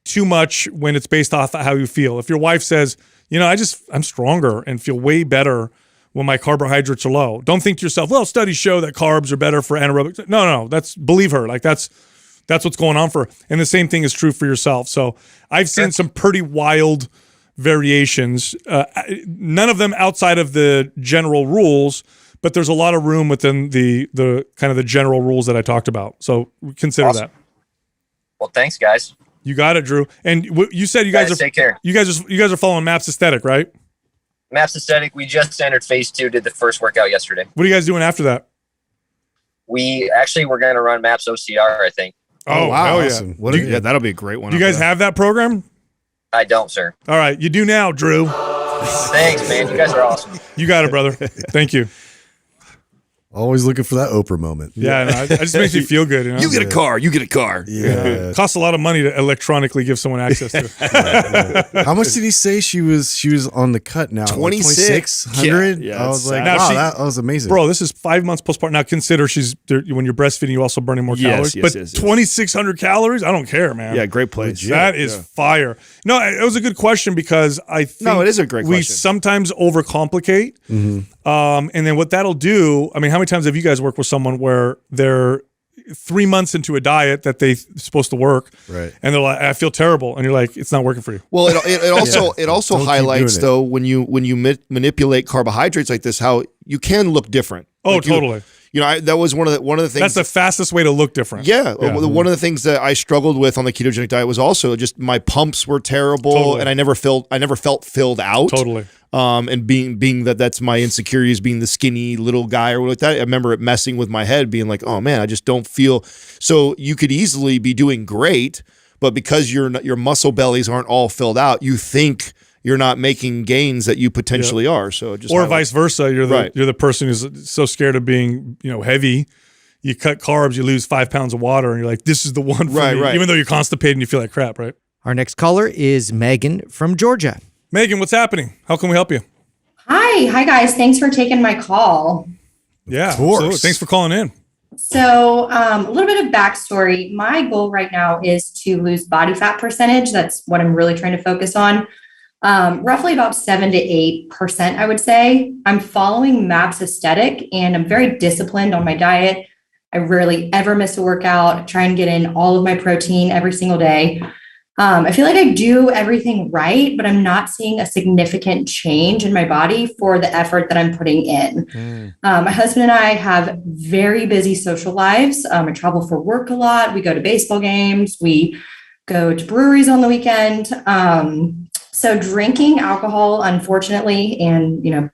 too much when it's based off of how you feel. If your wife says, I'm stronger and feel way better when my carbohydrates are low, don't think to yourself, well, studies show that carbs are better for anaerobic. No, believe her. Like that's what's going on for her. And the same thing is true for yourself. So I've seen some pretty wild variations, none of them outside of the general rules, but there's a lot of room within the kind of the general rules that I talked about. So consider that. Well, thanks, guys. You got it, Drew. And you said you guys take care. You guys are following MAPS Aesthetic, right? MAPS Aesthetic. We just entered phase 2. Did the first workout yesterday. What are you guys doing after that? We're going to run MAPS OCR, I think. Oh wow! Awesome. Yeah, that'll be a great one. Do you guys have that program? I don't, sir. All right, you do now, Drew. Thanks, man. You guys are awesome. You got it, brother. Thank you. Always looking for that Oprah moment. Yeah, no, it just makes me feel good. You get a car. You get a car. Yeah. It costs a lot of money to electronically give someone access to. How much did he say she was on the cut now? 2,600. Yeah, I was like, Now wow, she- that was amazing. Bro, this is 5 months postpartum. Now consider when you're breastfeeding, you're also burning more calories. Yes, but yes. 2,600 calories, I don't care, man. Yeah, great place. That is fire. No, it was a good question because I think No, it is a great we question. sometimes overcomplicate. And then what that'll do, I mean, how many times have you guys worked with someone where they're 3 months into a diet that they're supposed to work, Right. and they're like, I feel terrible, and you're like, it's not working for you. Well, it also Don't keep highlights doing it. though when you manipulate carbohydrates like this, how you can look different. Oh, Like totally. That was one of the things. That's the fastest way to look different. Yeah, one of the things that I struggled with on the ketogenic diet was also just my pumps were terrible, Totally. and I never felt filled out. Totally. And being that's my insecurities, being the skinny little guy or like that. I remember it messing with my head, being like, oh man, I just don't feel. So you could easily be doing great, but because your muscle bellies aren't all filled out, you think you're not making gains that you potentially are. So it just Or vice versa. You're Right. the person who's so scared of being, heavy. You cut carbs, you lose 5 pounds of water, and you're like, this is the one for me. Right. Even though you're constipated and you feel like crap, right? Our next caller is Megan from Georgia. Megan, what's happening? How can we help you? Hi. Hi guys. Thanks for taking my call. Yeah, Of course. absolutely. Thanks for calling in. So, a little bit of backstory. My goal right now is to lose body fat percentage. That's what I'm really trying to focus on. Roughly about 7 to 8%, I would say. I'm following MAPS Aesthetic and I'm very disciplined on my diet. I rarely ever miss a workout. I try and get in all of my protein every single day. I feel like I do everything right, but I'm not seeing a significant change in my body for the effort that I'm putting in. My husband and I have very busy social lives. I travel for work a lot. We go to baseball games. We go to breweries on the weekend. So drinking alcohol, unfortunately, and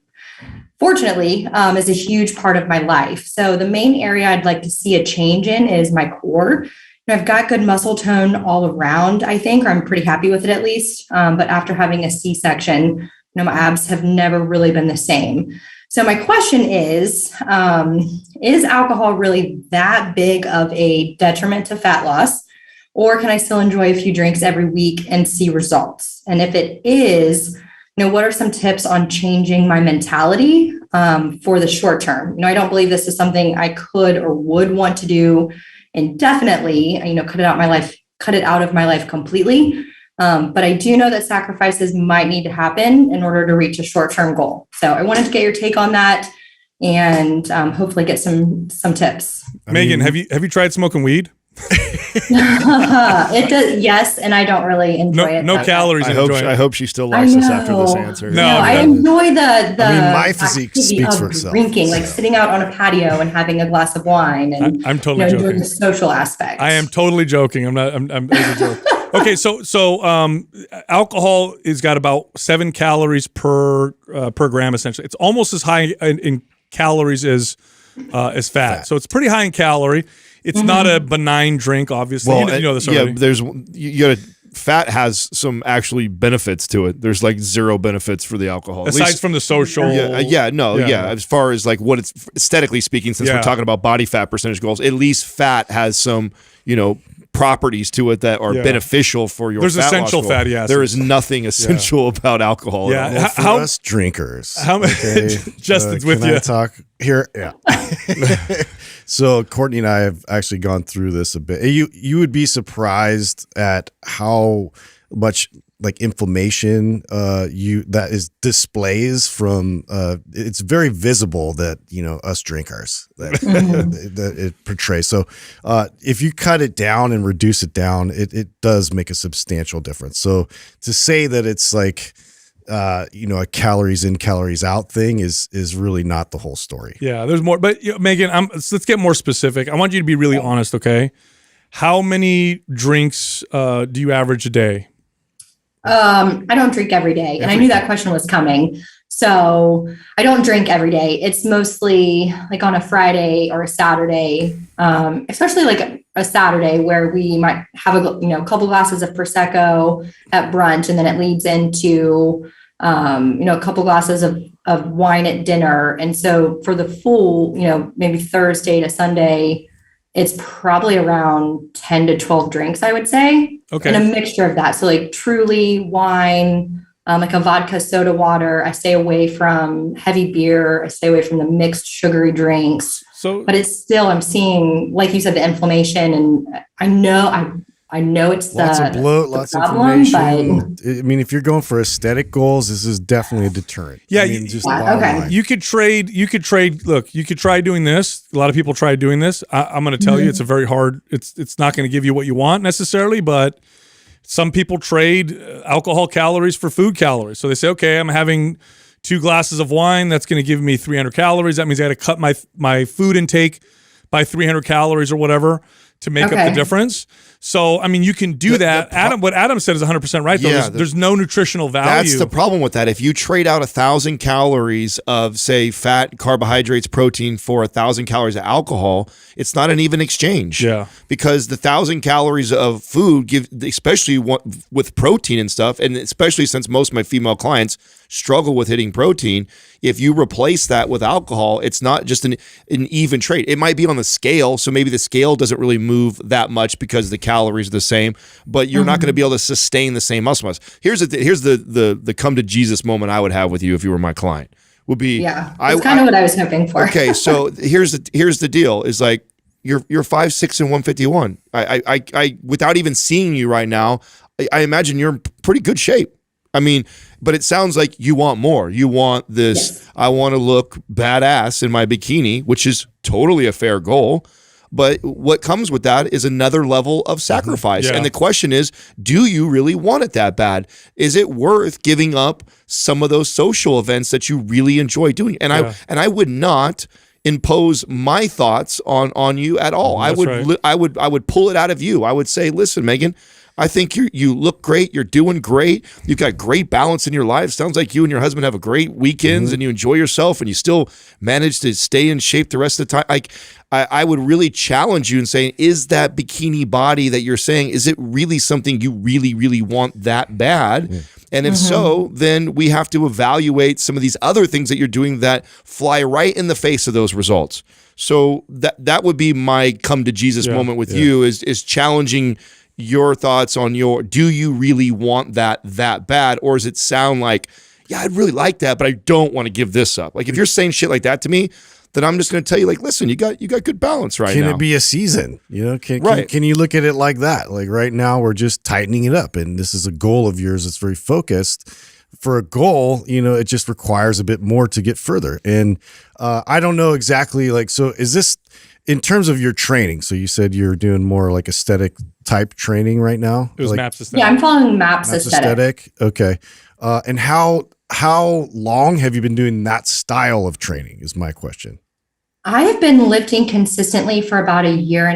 fortunately, is a huge part of my life. So the main area I'd like to see a change in is my core. I've got good muscle tone all around, I think, or I'm pretty happy with it at least. But after having a C-section, my abs have never really been the same. So my question is alcohol really that big of a detriment to fat loss? Or can I still enjoy a few drinks every week and see results? And if it is, what are some tips on changing my mentality for the short term? I don't believe this is something I could or would want to do indefinitely, cut it out of my life completely. But I do know that sacrifices might need to happen in order to reach a short-term goal. So I wanted to get your take on that and hopefully get some tips. Megan, have you tried smoking weed? It does, yes, and I don't really enjoy it. No calories. I hope she still likes us after this answer. No, I enjoy the my physique speaks for itself. Drinking, like sitting out on a patio and having a glass of wine, and I'm totally enjoying joking. the social aspect. I am totally joking. I'm not. I'm as a joke. Okay, so alcohol has got about 7 calories per gram. Essentially, it's almost as high in calories as fat. So it's pretty high in calorie. It's not a benign drink, obviously. Well, you know this already. Yeah, fat has some actually benefits to it. There's like zero benefits for the alcohol. Aside from the social. As far as like what it's aesthetically speaking, since we're talking about body fat percentage goals, at least fat has some, properties to it that are beneficial for your There's fat essential loss goal. fatty acids. There is nothing essential about alcohol. Yeah. At all. For How- us drinkers. Okay. Justin's with can you. I talk here? Yeah. So Courtney and I have actually gone through this a bit. You would be surprised at how much like inflammation that is displays from it's very visible that us drinkers that that it portrays. So if you cut it down and reduce it down, it does make a substantial difference. So to say that it's like a calories in, calories out thing is really not the whole story. Yeah, there's more. But Megan, let's get more specific. I want you to be really honest, okay? How many drinks do you average a day? I don't drink every day, and I knew that question was coming. So I don't drink every day. It's mostly like on a Friday or a Saturday, especially like a Saturday where we might have a couple glasses of Prosecco at brunch, and then it leads into a couple glasses of wine at dinner. And so for the full, maybe Thursday to Sunday, it's probably around 10 to 12 drinks, I would say. Okay. And a mixture of that. So like Truly, wine, like a vodka soda water. I stay away from heavy beer. I stay away from the mixed sugary drinks. So, but it's still, I'm seeing, like you said, the inflammation, and I know it's lots of bloat, lots of inflammation. I mean, if you're going for aesthetic goals, this is definitely a deterrent. Yeah, line. You could trade. Look, you could try doing this. A lot of people try doing this. I'm going to tell you, it's a very hard. It's not going to give you what you want necessarily, but some people trade alcohol calories for food calories. So they say, okay, I'm having 2 glasses of wine. That's going to give me 300 calories. That means I got to cut my food intake by 300 calories or whatever to make up the difference. So, I mean, you can do that. What Adam said is 100% right, though. Yeah, there's no nutritional value. That's the problem with that. If you trade out 1,000 calories of, say, fat, carbohydrates, protein for 1,000 calories of alcohol, it's not an even exchange. Yeah. Because the 1,000 calories of food, especially with protein and stuff, and especially since most of my female clients struggle with hitting protein, if you replace that with alcohol, it's not just an even trade. It might be on the scale, so maybe the scale doesn't really move that much because the calories are the same, but you're not going to be able to sustain the same muscle mass. Here's the come to Jesus moment I would have with you if you were my client. would be. Yeah, that's kind of what I was hoping for. Okay, so here's the deal: is like you're 5'6" and 151. I without even seeing you right now, I imagine you're in pretty good shape. I mean, but it sounds like you want more. You want this. Yes. I want to look badass in my bikini, which is totally a fair goal. But what comes with that is another level of sacrifice. Yeah. And the question is, do you really want it that bad? Is it worth giving up some of those social events that you really enjoy doing? And I would not impose my thoughts on you at all. That's right. I would pull it out of you. I would say, listen, Megan, I think you look great. You're doing great. You've got great balance in your life. Sounds like you and your husband have a great weekends and you enjoy yourself and you still manage to stay in shape the rest of the time. Like I would really challenge you in saying, is that bikini body that you're saying, is it really something you really, really want that bad? Yeah. And if so, then we have to evaluate some of these other things that you're doing that fly right in the face of those results. So that would be my come to Jesus moment with you is challenging your thoughts on do you really want that bad? Or does it sound like, yeah, I'd really like that, but I don't want to give this up. Like if you're saying shit like that to me, then I'm just going to tell you, like, listen, you got good balance right now. Can it be a season? Can you look at it like that? Like right now we're just tightening it up and this is a goal of yours that's very focused. For a goal, it just requires a bit more to get further. And I don't know exactly so is this in terms of your training? So you said you're doing more like aesthetic type training right now? It was MAPS aesthetic. Yeah, I'm following MAPS aesthetic. Okay. And how long have you been doing that style of training is my question. I have been lifting consistently for about 1.5 years.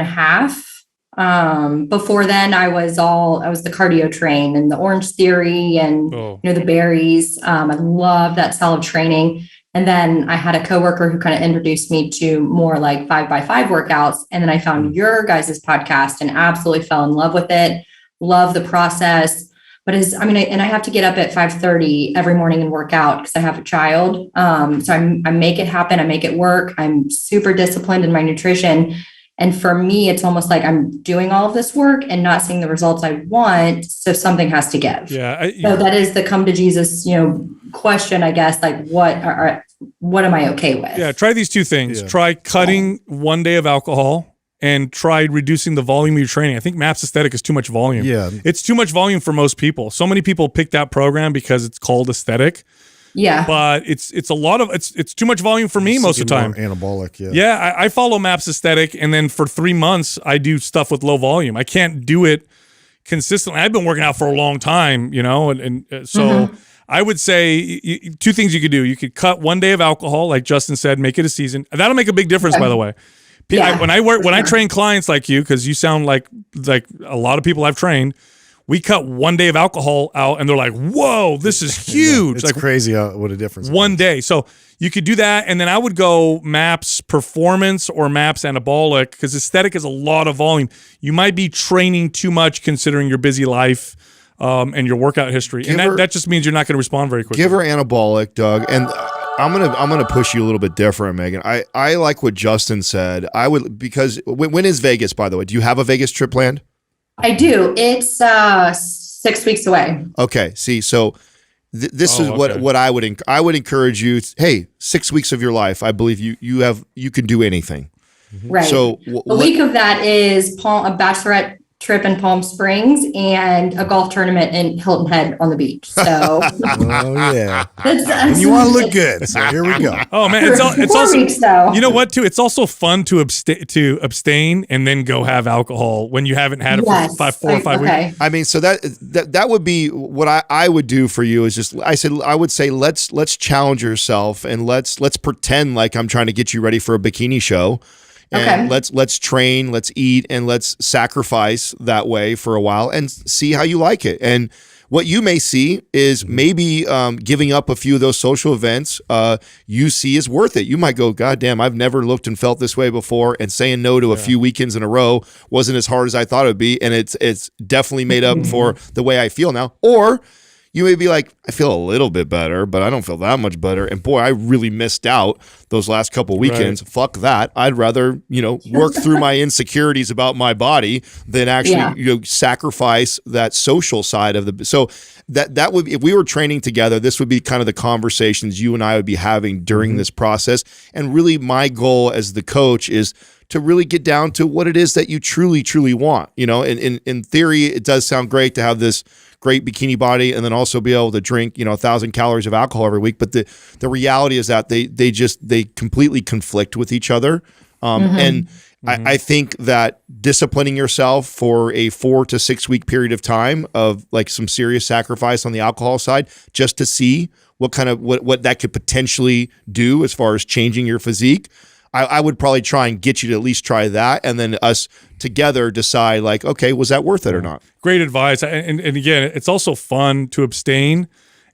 Before then I was the cardio train and the Orange Theory and the berries. I love that style of training. And then I had a coworker who kind of introduced me to more like 5x5 workouts. And then I found your guys' podcast and absolutely fell in love with it. Love the process. But I have to get up at 5:30 every morning and work out because I have a child. So I make it happen. I make it work. I'm super disciplined in my nutrition. And for me, it's almost like I'm doing all of this work and not seeing the results I want. So something has to give. Yeah. So that is the come to Jesus, question, I guess, like what am I okay with? Yeah. Try these two things. Yeah. Try cutting 1 day of alcohol and try reducing the volume of your training. I think MAPS aesthetic is too much volume. Yeah. It's too much volume for most people. So many people pick that program because it's called aesthetic. Yeah. But it's a lot of it's too much volume for me most of the time. Anabolic, yeah. Yeah, I follow MAPS aesthetic and then for 3 months I do stuff with low volume. I can't do it consistently. I've been working out for a long time, so I would say two things you could do. You could cut 1 day of alcohol, like Justin said, make it a season. That'll make a big difference, by the way. Yeah, when I train clients like you, because you sound like a lot of people I've trained, we cut 1 day of alcohol out and they're like, whoa, this is huge. It's crazy what a difference. 1 day. So you could do that. And then I would go MAPS performance or MAPS anabolic because aesthetic is a lot of volume. You might be training too much considering your busy life and your workout history. That just means you're not going to respond very quickly. Give her anabolic, Doug. And I'm gonna push you a little bit different, Megan. I like what Justin said. I would, because when is Vegas, by the way? Do you have a Vegas trip planned? I do. It's 6 weeks away. Okay. See, so this is what I would encourage you. Hey, 6 weeks of your life. I believe you can do anything. Right. So the week of that is a bachelorette trip in Palm Springs and a golf tournament in Hilton Head on the beach. So, oh yeah, and you want to look good. So here we go. Oh man, it's 4 also weeks, though. You know what? Too, it's also fun to abstain and then go have alcohol when you haven't had it for 4 or 5 weeks. I mean, so that would be what I would do for you. Is just I would say let's challenge yourself and let's pretend like I'm trying to get you ready for a bikini show. And let's train, let's eat, and let's sacrifice that way for a while and see how you like it. And what you may see is maybe giving up a few of those social events you see is worth it. You might go, God damn, I've never looked and felt this way before, and saying no to a few weekends in a row wasn't as hard as I thought it would be, and it's definitely made up for the way I feel now. Or you may be like, I feel a little bit better, but I don't feel that much better. And boy, I really missed out those last couple weekends. Right. Fuck that. I'd rather, work through my insecurities about my body than actually, sacrifice that social side of the. So that would, if we were training together, this would be kind of the conversations you and I would be having during this process. And really my goal as the coach is to really get down to what it is that you truly, truly want. In theory, it does sound great to have this great bikini body and then also be able to drink, 1,000 calories of alcohol every week. But the reality is that they completely conflict with each other. And I think that disciplining yourself for a 4 to 6 week period of time of like some serious sacrifice on the alcohol side, just to see what that could potentially do as far as changing your physique. I would probably try and get you to at least try that, and then us together decide like, okay, was that worth it or not? Great advice. And again, it's also fun to abstain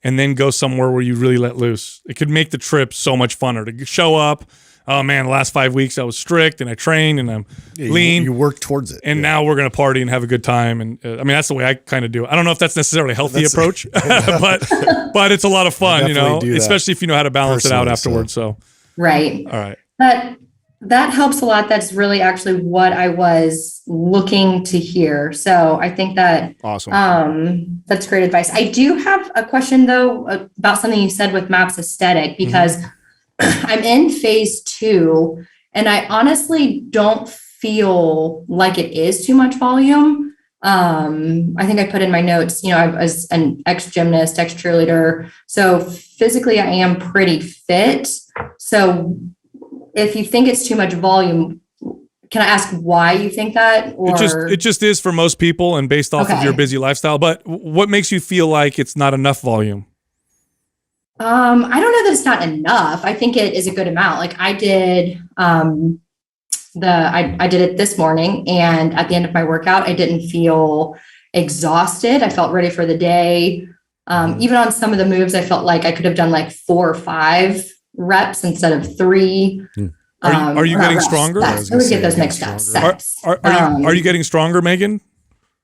and then go somewhere where you really let loose. It could make the trip so much funner to show up. Oh man, the last 5 weeks I was strict and I trained and I'm lean. You work towards it. And now we're going to party and have a good time. And that's the way I kind of do it. I don't know if that's necessarily a healthy approach, but it's a lot of fun, especially if you know how to balance it out afterwards. So. Right. All right. That helps a lot. That's really actually what I was looking to hear. So I think that awesome. That's great advice. I do have a question though about something you said with MAPS Aesthetic, because I'm in phase 2 and I honestly don't feel like it is too much volume. I think I put in my notes, I was an ex-gymnast, ex-cheerleader. So physically I am pretty fit. So if you think it's too much volume, can I ask why you think that? Or it just is for most people and based off of your busy lifestyle. But what makes you feel like it's not enough volume? I don't know that it's not enough. I think it is a good amount. Like I did, I did it this morning, and at the end of my workout, I didn't feel exhausted. I felt ready for the day. Even on some of the moves, I felt like I could have done like 4 or 5 reps instead of 3. Are you getting stronger? I would get those mixed up. Are you getting stronger, Megan?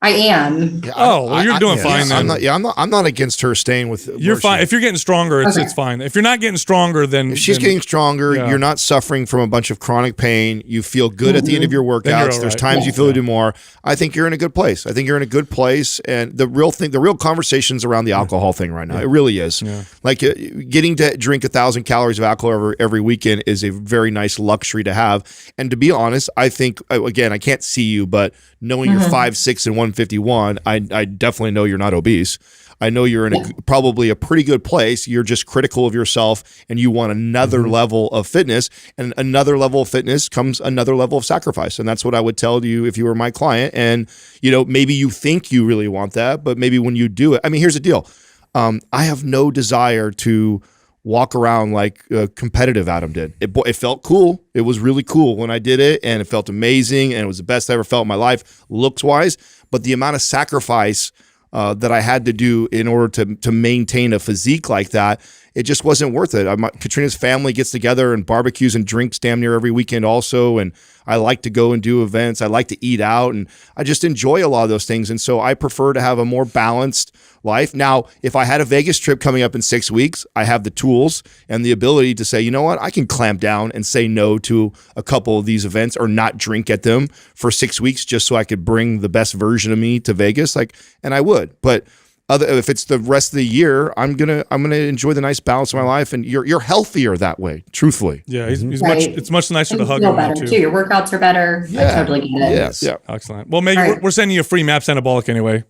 I am. Yeah, you're doing fine then. I'm not against her staying with. You're fine. If you're getting stronger, it's fine. If you're not getting stronger, then if she's getting stronger, you're not suffering from a bunch of chronic pain. You feel good at the end of your workouts. There's times you feel to do more. I think you're in a good place. And the real conversation's around the alcohol thing right now. It really is. Yeah. Like getting to drink 1,000 calories of alcohol every weekend is a very nice luxury to have. And to be honest, I think, again, I can't see you, but knowing you're 5'6" and 151, I definitely know you're not obese. I know you're in probably a pretty good place. You're just critical of yourself and you want another level of fitness, and another level of fitness comes another level of sacrifice. And that's what I would tell you if you were my client. And, maybe you think you really want that, but maybe when you do it, here's the deal. I have no desire to walk around like competitive Adam did. It felt cool. It was really cool when I did it, and it felt amazing, and it was the best I ever felt in my life looks wise. But the amount of sacrifice that I had to do in order to maintain a physique like that, it just wasn't worth it. Katrina's family gets together and barbecues and drinks damn near every weekend also, and I like to go and do events. I like to eat out, and I just enjoy a lot of those things. And so I prefer to have a more balanced life. Now, if I had a Vegas trip coming up in 6 weeks, I have the tools and the ability to say, you know what, I can clamp down and say no to a couple of these events or not drink at them for 6 weeks just so I could bring the best version of me to Vegas. And I would, but if it's the rest of the year, I'm gonna enjoy the nice balance of my life, and you're healthier that way. Truthfully, yeah, it's much nicer to hug you him better too. Your workouts are better. I totally get it. Yeah, excellent. Well, Megan, we're sending you a free MAPS Anabolic anyway.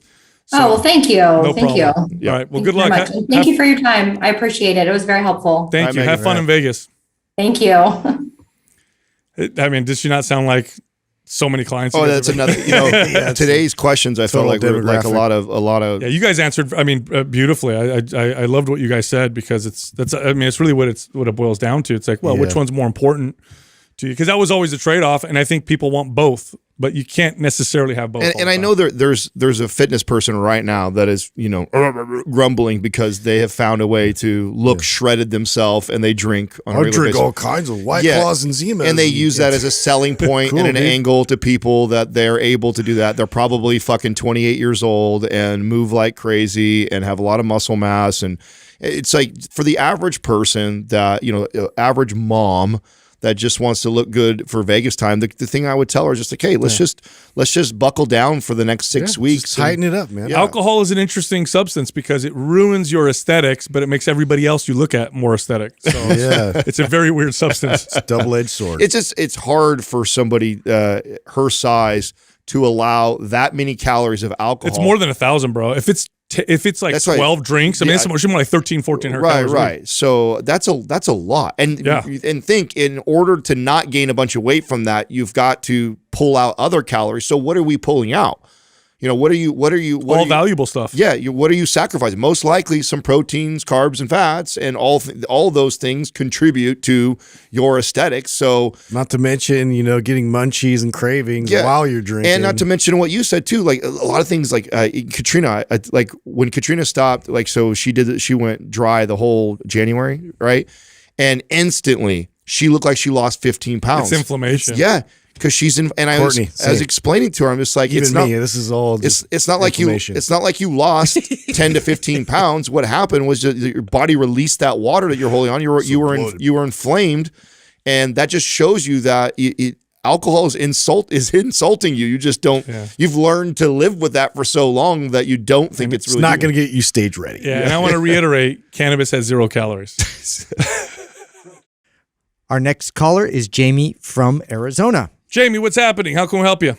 So, No thank you. problem. You. All right. Well, good luck. Thank you for your time. I appreciate it. It was very helpful. Thank you. Have fun in Vegas. Thank you. Does she not sound like so many clients? Oh, that's another. Today's questions I felt like were like a lot of. Yeah, you guys answered. Beautifully. I loved what you guys said, because it's really what it boils down to. It's like, well, which one's more important to you, because that was always a trade-off, and I think people want both, but you can't necessarily have both. And I know there's a fitness person right now that is, grumbling because they have found a way to look shredded themselves, and they drink on a I regular drink basis. all kinds of White Claws and Zimas. And they use that as a selling point Cool, and an dude. angle to people that they're able to do that. They're probably fucking 28 years old and move like crazy and have a lot of muscle mass. And it's like, for the average person that, average mom that just wants to look good for Vegas time, the thing I would tell her is just like, hey, let's just buckle down for the next 6 weeks. Just tighten it up, man. Yeah. Alcohol is an interesting substance because it ruins your aesthetics, but it makes everybody else you look at more aesthetic. So Yeah. it's a very weird substance. It's a double-edged sword. It's hard for somebody her size to allow that many calories of alcohol. It's more than 1,000, bro. If it's like That's right. 12 drinks, I mean, Yeah. it's more like 13, 1400 calories. Right. So that's a lot. And and think, in order to not gain a bunch of weight from that, you've got to pull out other calories. So what are we pulling out? What are you All valuable stuff. Yeah, what are you sacrificing? Most likely some proteins, carbs, and fats, and all those things contribute to your aesthetics. So, not to mention, getting munchies and cravings while you're drinking. and not to mention what you said too, like a lot of things, like Katrina, like when Katrina stopped, like, so she went dry the whole January, right? And instantly she looked like she lost 15 pounds. It's inflammation. Yeah. Because she's in, and I was explaining to her, I'm just like, Even it's not me. This is all. It's not like you lost 10 to 15 pounds. What happened was that your body released that water that you're holding on. You were inflamed, and that just shows you that alcohol is insulting you. You just don't. Yeah. You've learned to live with that for so long that you don't think it's really. Not going to get you stage ready. Yeah, and I want to reiterate: cannabis has 0 calories. Our next caller is Jamie from Arizona. Jamie, what's happening? How can we help you?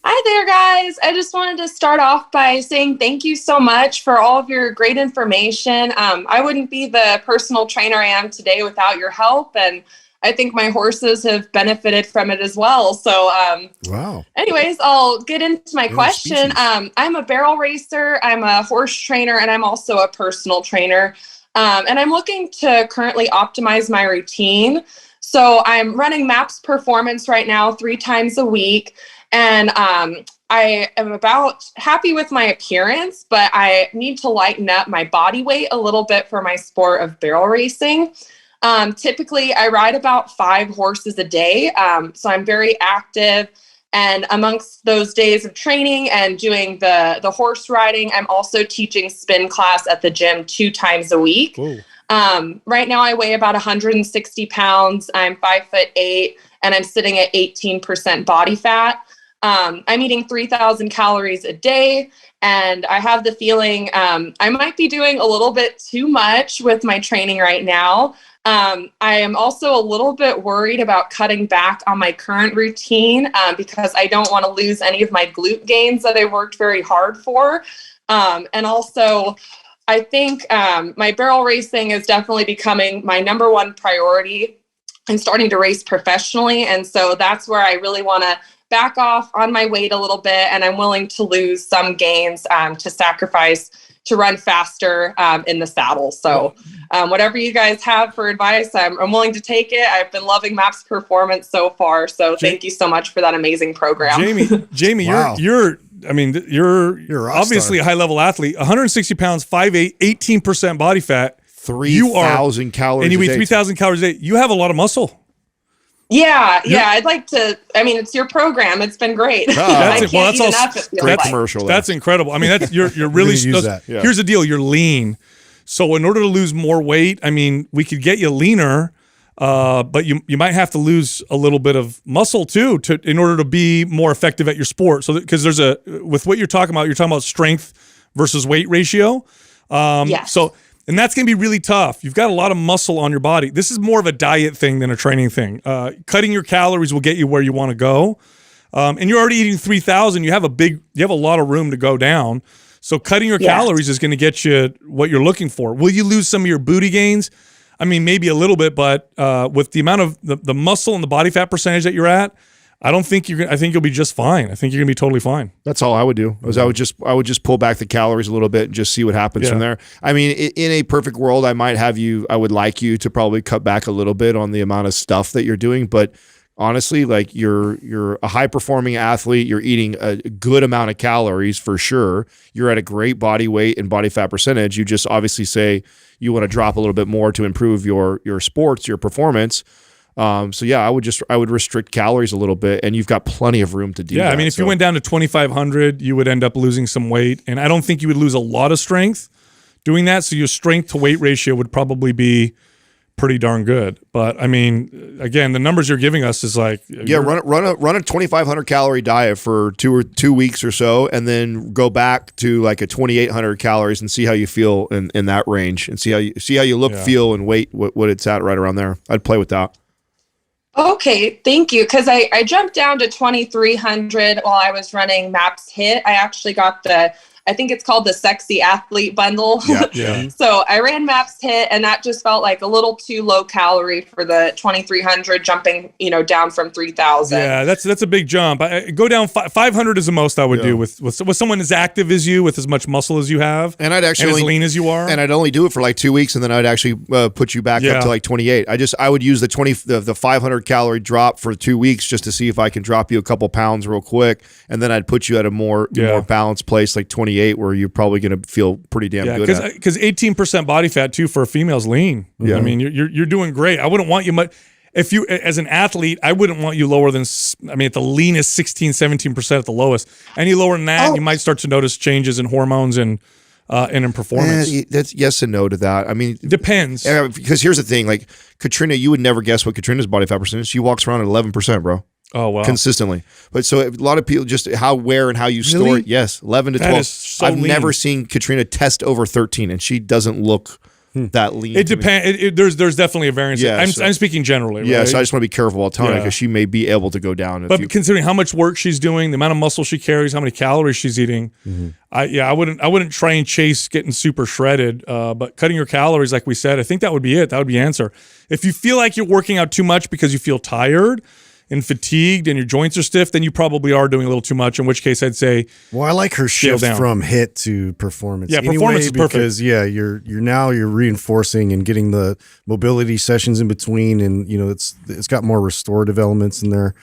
Hi there, guys. I just wanted to start off by saying thank you so much for all of your great information. I wouldn't be the personal trainer I am today without your help, and I think my horses have benefited from it as well. So, wow. Anyways, I'll get into my question. I'm a barrel racer, I'm a horse trainer, and I'm also a personal trainer. And I'm looking to currently optimize my routine. So I'm running MAPS Performance right now 3 times a week. And I am about happy with my appearance, but I need to lighten up my body weight a little bit for my sport of barrel racing. Typically, I ride about 5 horses a day. So I'm very active. And amongst those days of training and doing the horse riding, I'm also teaching spin class at the gym 2 times a week. Right now I weigh about 160 pounds. I'm 5'8", and I'm sitting at 18% body fat. I'm eating 3,000 calories a day, and I have the feeling I might be doing a little bit too much with my training right now. I am also a little bit worried about cutting back on my current routine because I don't want to lose any of my glute gains that I worked very hard for. And also, I think my barrel racing is definitely becoming my #1 priority and starting to race professionally. And so that's where I really want to back off on my weight a little bit. And I'm willing to lose some gains to sacrifice to run faster in the saddle. So whatever you guys have for advice, I'm willing to take it. I've been loving MAPS Performance so far. So thank you so much for that amazing program. Jamie, Wow. you're obviously a high level athlete, 160 pounds, 5'8", 18% body fat. 3,000 calories and you a eat day. 3,000 calories a day. You have a lot of muscle. Yeah. I'd like to. I mean, it's your program. It's been great. That's great commercial. That's incredible. I mean, you're really use that. Yeah. Here's the deal: you're lean. So in order to lose more weight, I mean, we could get you leaner, but you might have to lose a little bit of muscle too in order to be more effective at your sport. So because with what you're talking about strength versus weight ratio. Yes. So. And that's going to be really tough. You've got a lot of muscle on your body. This is more of a diet thing than a training thing. Cutting your calories will get you where you want to go. And you're already eating 3,000. You have a lot of room to go down. So cutting your calories is going to get you what you're looking for. Will you lose some of your booty gains? I mean, maybe a little bit, but with the amount of the muscle and the body fat percentage that you're at, I don't think you're. I think you'll be just fine. I think you're gonna be totally fine. That's all I would do. I would just pull back the calories a little bit and just see what happens from there. I mean, in a perfect world, I would like you to probably cut back a little bit on the amount of stuff that you're doing, but honestly, like you're a high performing athlete. You're eating a good amount of calories for sure. You're at a great body weight and body fat percentage. You just obviously say you want to drop a little bit more to improve your sports, your performance. So yeah, I would restrict calories a little bit, and you've got plenty of room to do that. Yeah, I mean, if you went down to 2,500, you would end up losing some weight, and I don't think you would lose a lot of strength doing that. So your strength to weight ratio would probably be pretty darn good. But I mean, again, the numbers you're giving us is like run a 2,500 calorie diet for 2 weeks or so, and then go back to like a 2,800 calories and see how you feel in that range, and see how you look, feel, and weight what it's at right around there. I'd play with that. Okay, thank you. Because I jumped down to 2,300 while I was running MAPS HIT. I actually got I think it's called the Sexy Athlete Bundle. Yeah. So I ran MAPS HIT, and that just felt like a little too low calorie for the 2,300, jumping down from 3,000. Yeah, that's a big jump. I go down 500 is the most I would do with someone as active as you, with as much muscle as you have, and I'd actually as lean as you are. And I'd only do it for like 2 weeks, and then I'd actually put you back up to like 28. I would use the 500 calorie drop for 2 weeks just to see if I can drop you a couple pounds real quick, and then I'd put you at a more balanced place like 28, where you're probably going to feel pretty damn good. Because 18% body fat too for a female's lean. Yeah, I mean you're doing great. I wouldn't want you much. If you, as an athlete, I wouldn't want you lower than, at the leanest 16, 17% at the lowest. Any lower than that, you might start to notice changes in hormones and in performance. That's yes and no to that. I mean, depends. Because here's the thing, like Katrina, you would never guess what Katrina's body fat percentage. She walks around at 11%, bro. Oh, wow. Consistently. But so a lot of people just where and how you store it. Yes, 11 to 12. That is so I've lean. never seen Katrina test over 13, and she doesn't look that lean. It depends. There's definitely a variance. Yeah, I'm speaking generally. Right? Yeah, so I just want to be careful while telling her, because she may be able to go down. But considering how much work she's doing, the amount of muscle she carries, how many calories she's eating, I wouldn't try and chase getting super shredded. But cutting your calories, like we said, I think that would be it. That would be the answer. If you feel like you're working out too much because you feel tired and fatigued and your joints are stiff, then you probably are doing a little too much, in which case I'd say, well, I like her shift from HIT to performance. Yeah, performance is perfect. Because you're reinforcing and getting the mobility sessions in between, and it's got more restorative elements in there.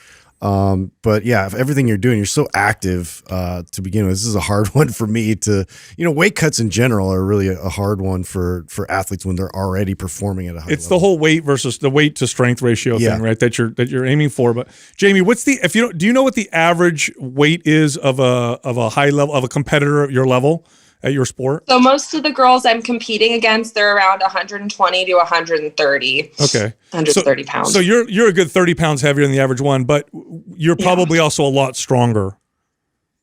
But yeah, if everything you're doing, you're so active to begin with. This is a hard one for me to, weight cuts in general are really a hard one for athletes when they're already performing at a high level. It's the whole weight versus the weight to strength ratio thing, right? That you're aiming for. But Jamie, do you know what the average weight is of a high level, of a competitor at your level, at your sport? So most of the girls I'm competing against, they're around 120 to 130. Okay. 130 pounds. So you're a good 30 pounds heavier than the average one, but you're probably also a lot stronger.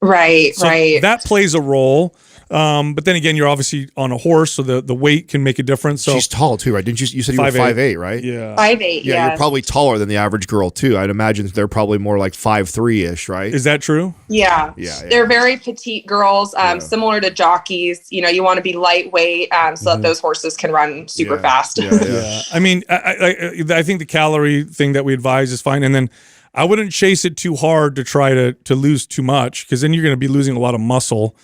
Right, so right. That plays a role. But then again, you're obviously on a horse, so the weight can make a difference. So she's tall too, right? Didn't you said you were 5'8", right? Yeah. 5'8", yeah. You're probably taller than the average girl too. I'd imagine they're probably more like 5'3"-ish, right? Is that true? Yeah. They're very petite girls, similar to jockeys. You want to be lightweight so that those horses can run super fast. Yeah. I mean, I think the calorie thing that we advise is fine. And then I wouldn't chase it too hard to try to lose too much, because then you're going to be losing a lot of muscle.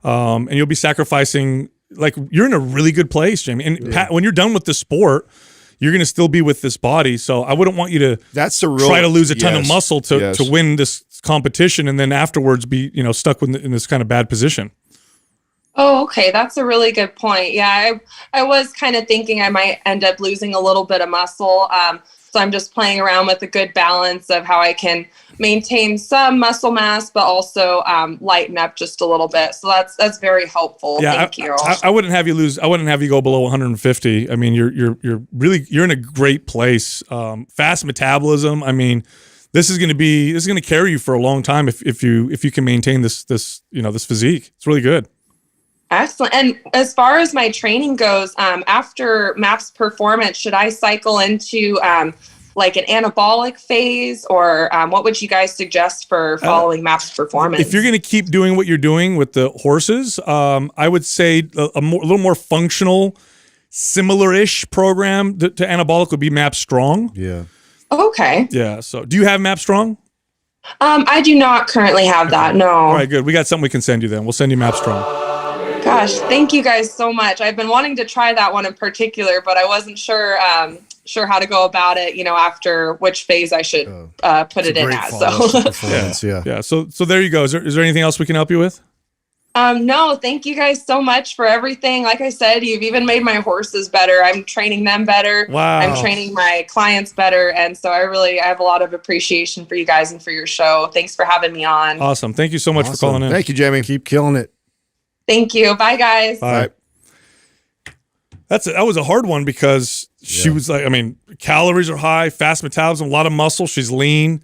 And you'll be sacrificing, like, you're in a really good place, Jamie. And Pat, when you're done with the sport, you're going to still be with this body. So I wouldn't want you to try to lose a ton of muscle to win this competition, and then afterwards be, stuck in this kind of bad position. Oh, okay. That's a really good point. Yeah, I was kind of thinking I might end up losing a little bit of muscle. So I'm just playing around with a good balance of how I can maintain some muscle mass, but also lighten up just a little bit. So that's very helpful. Yeah, Thank you. I wouldn't have you lose. I wouldn't have you go below 150. I mean, you're in a great place. Fast metabolism. I mean, this is going to carry you for a long time if you can maintain this physique. It's really good. Excellent. And as far as my training goes, after MAPS performance, should I cycle into like an anabolic phase, or what would you guys suggest for following MAPS performance? If you're going to keep doing what you're doing with the horses, I would say a little more functional, similar-ish program to anabolic would be MAPS Strong. Yeah. Okay. Yeah. So do you have MAPS Strong? I do not currently have that. No. All right, good. We got something we can send you then. We'll send you MapStrong. Gosh, thank you guys so much. I've been wanting to try that one in particular, but I wasn't sure how to go about it, after which phase I should put it in at. So yeah. So there you go. Is there anything else we can help you with? No, thank you guys so much for everything. Like I said, you've even made my horses better. I'm training them better. Wow. I'm training my clients better. And so I have a lot of appreciation for you guys and for your show. Thanks for having me on. Awesome. Thank you so much for calling in. Thank you, Jamie. Keep killing it. Thank you. Bye, guys. Bye. That was a hard one because she was like, calories are high, fast metabolism, a lot of muscle. She's lean.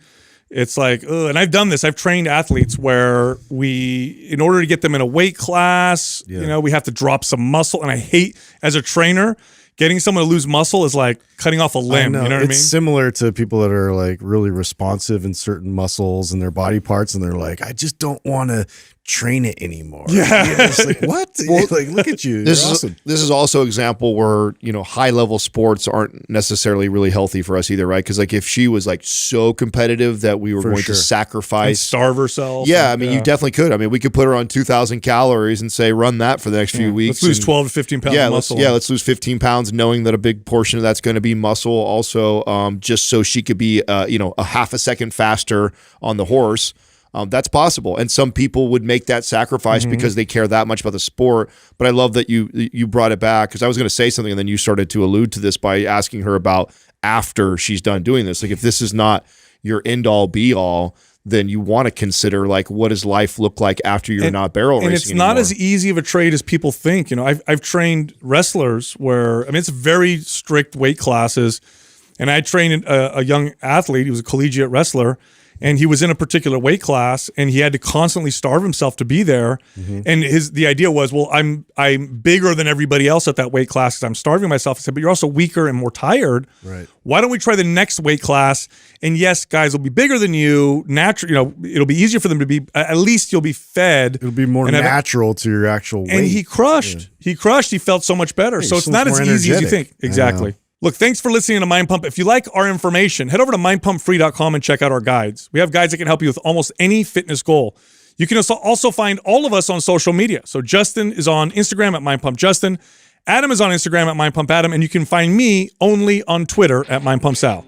It's like, and I've done this. I've trained athletes where in order to get them in a weight class, we have to drop some muscle. And I hate, as a trainer, getting someone to lose muscle is like cutting off a limb. You know what I mean? It's similar to people that are like really responsive in certain muscles and their body parts, and they're like, I just don't want to train it anymore. It's like, what? Well, like, look at you. This You're is awesome. this is also an example where high level sports aren't necessarily really healthy for us either, right? Because like if she was like so competitive that we were going to And sacrifice, starve herself. yeah, you definitely could. We could put her on 2,000 calories and say run that for the next few weeks. Let's lose and- 12 to 15 pounds of muscle. let's lose 15 pounds, knowing that a big portion of that's going to be muscle. Also, just so she could be, a half a second faster on the horse. That's possible, and some people would make that sacrifice because they care that much about the sport. But I love that you brought it back, because I was going to say something, and then you started to allude to this by asking her about after she's done doing this. Like, if this is not your end all be all, then you want to consider like, what does life look like after you're not barrel racing And it's not anymore? as easy of a trade as people think. I've trained wrestlers where it's very strict weight classes, and I trained a young athlete. He was a collegiate wrestler, and he was in a particular weight class, and he had to constantly starve himself to be there. And the idea was, well, I'm bigger than everybody else at that weight class because I'm starving myself. I said, but you're also weaker and more tired. Right. Why don't we try the next weight class? And yes, guys will be bigger than you. Naturally, it'll be easier for them to be. At least you'll be fed. It'll be more natural to your actual weight. And he crushed. He crushed. He felt so much better. Yeah, So he's it's so not much as more easy as you energetic. think. Exactly. Look, thanks for listening to Mind Pump. If you like our information, head over to mindpumpfree.com and check out our guides. We have guides that can help you with almost any fitness goal. You can also find all of us on social media. So Justin is on Instagram at mindpumpjustin. Adam is on Instagram at mindpumpadim. And you can find me only on Twitter at mindpumpsal.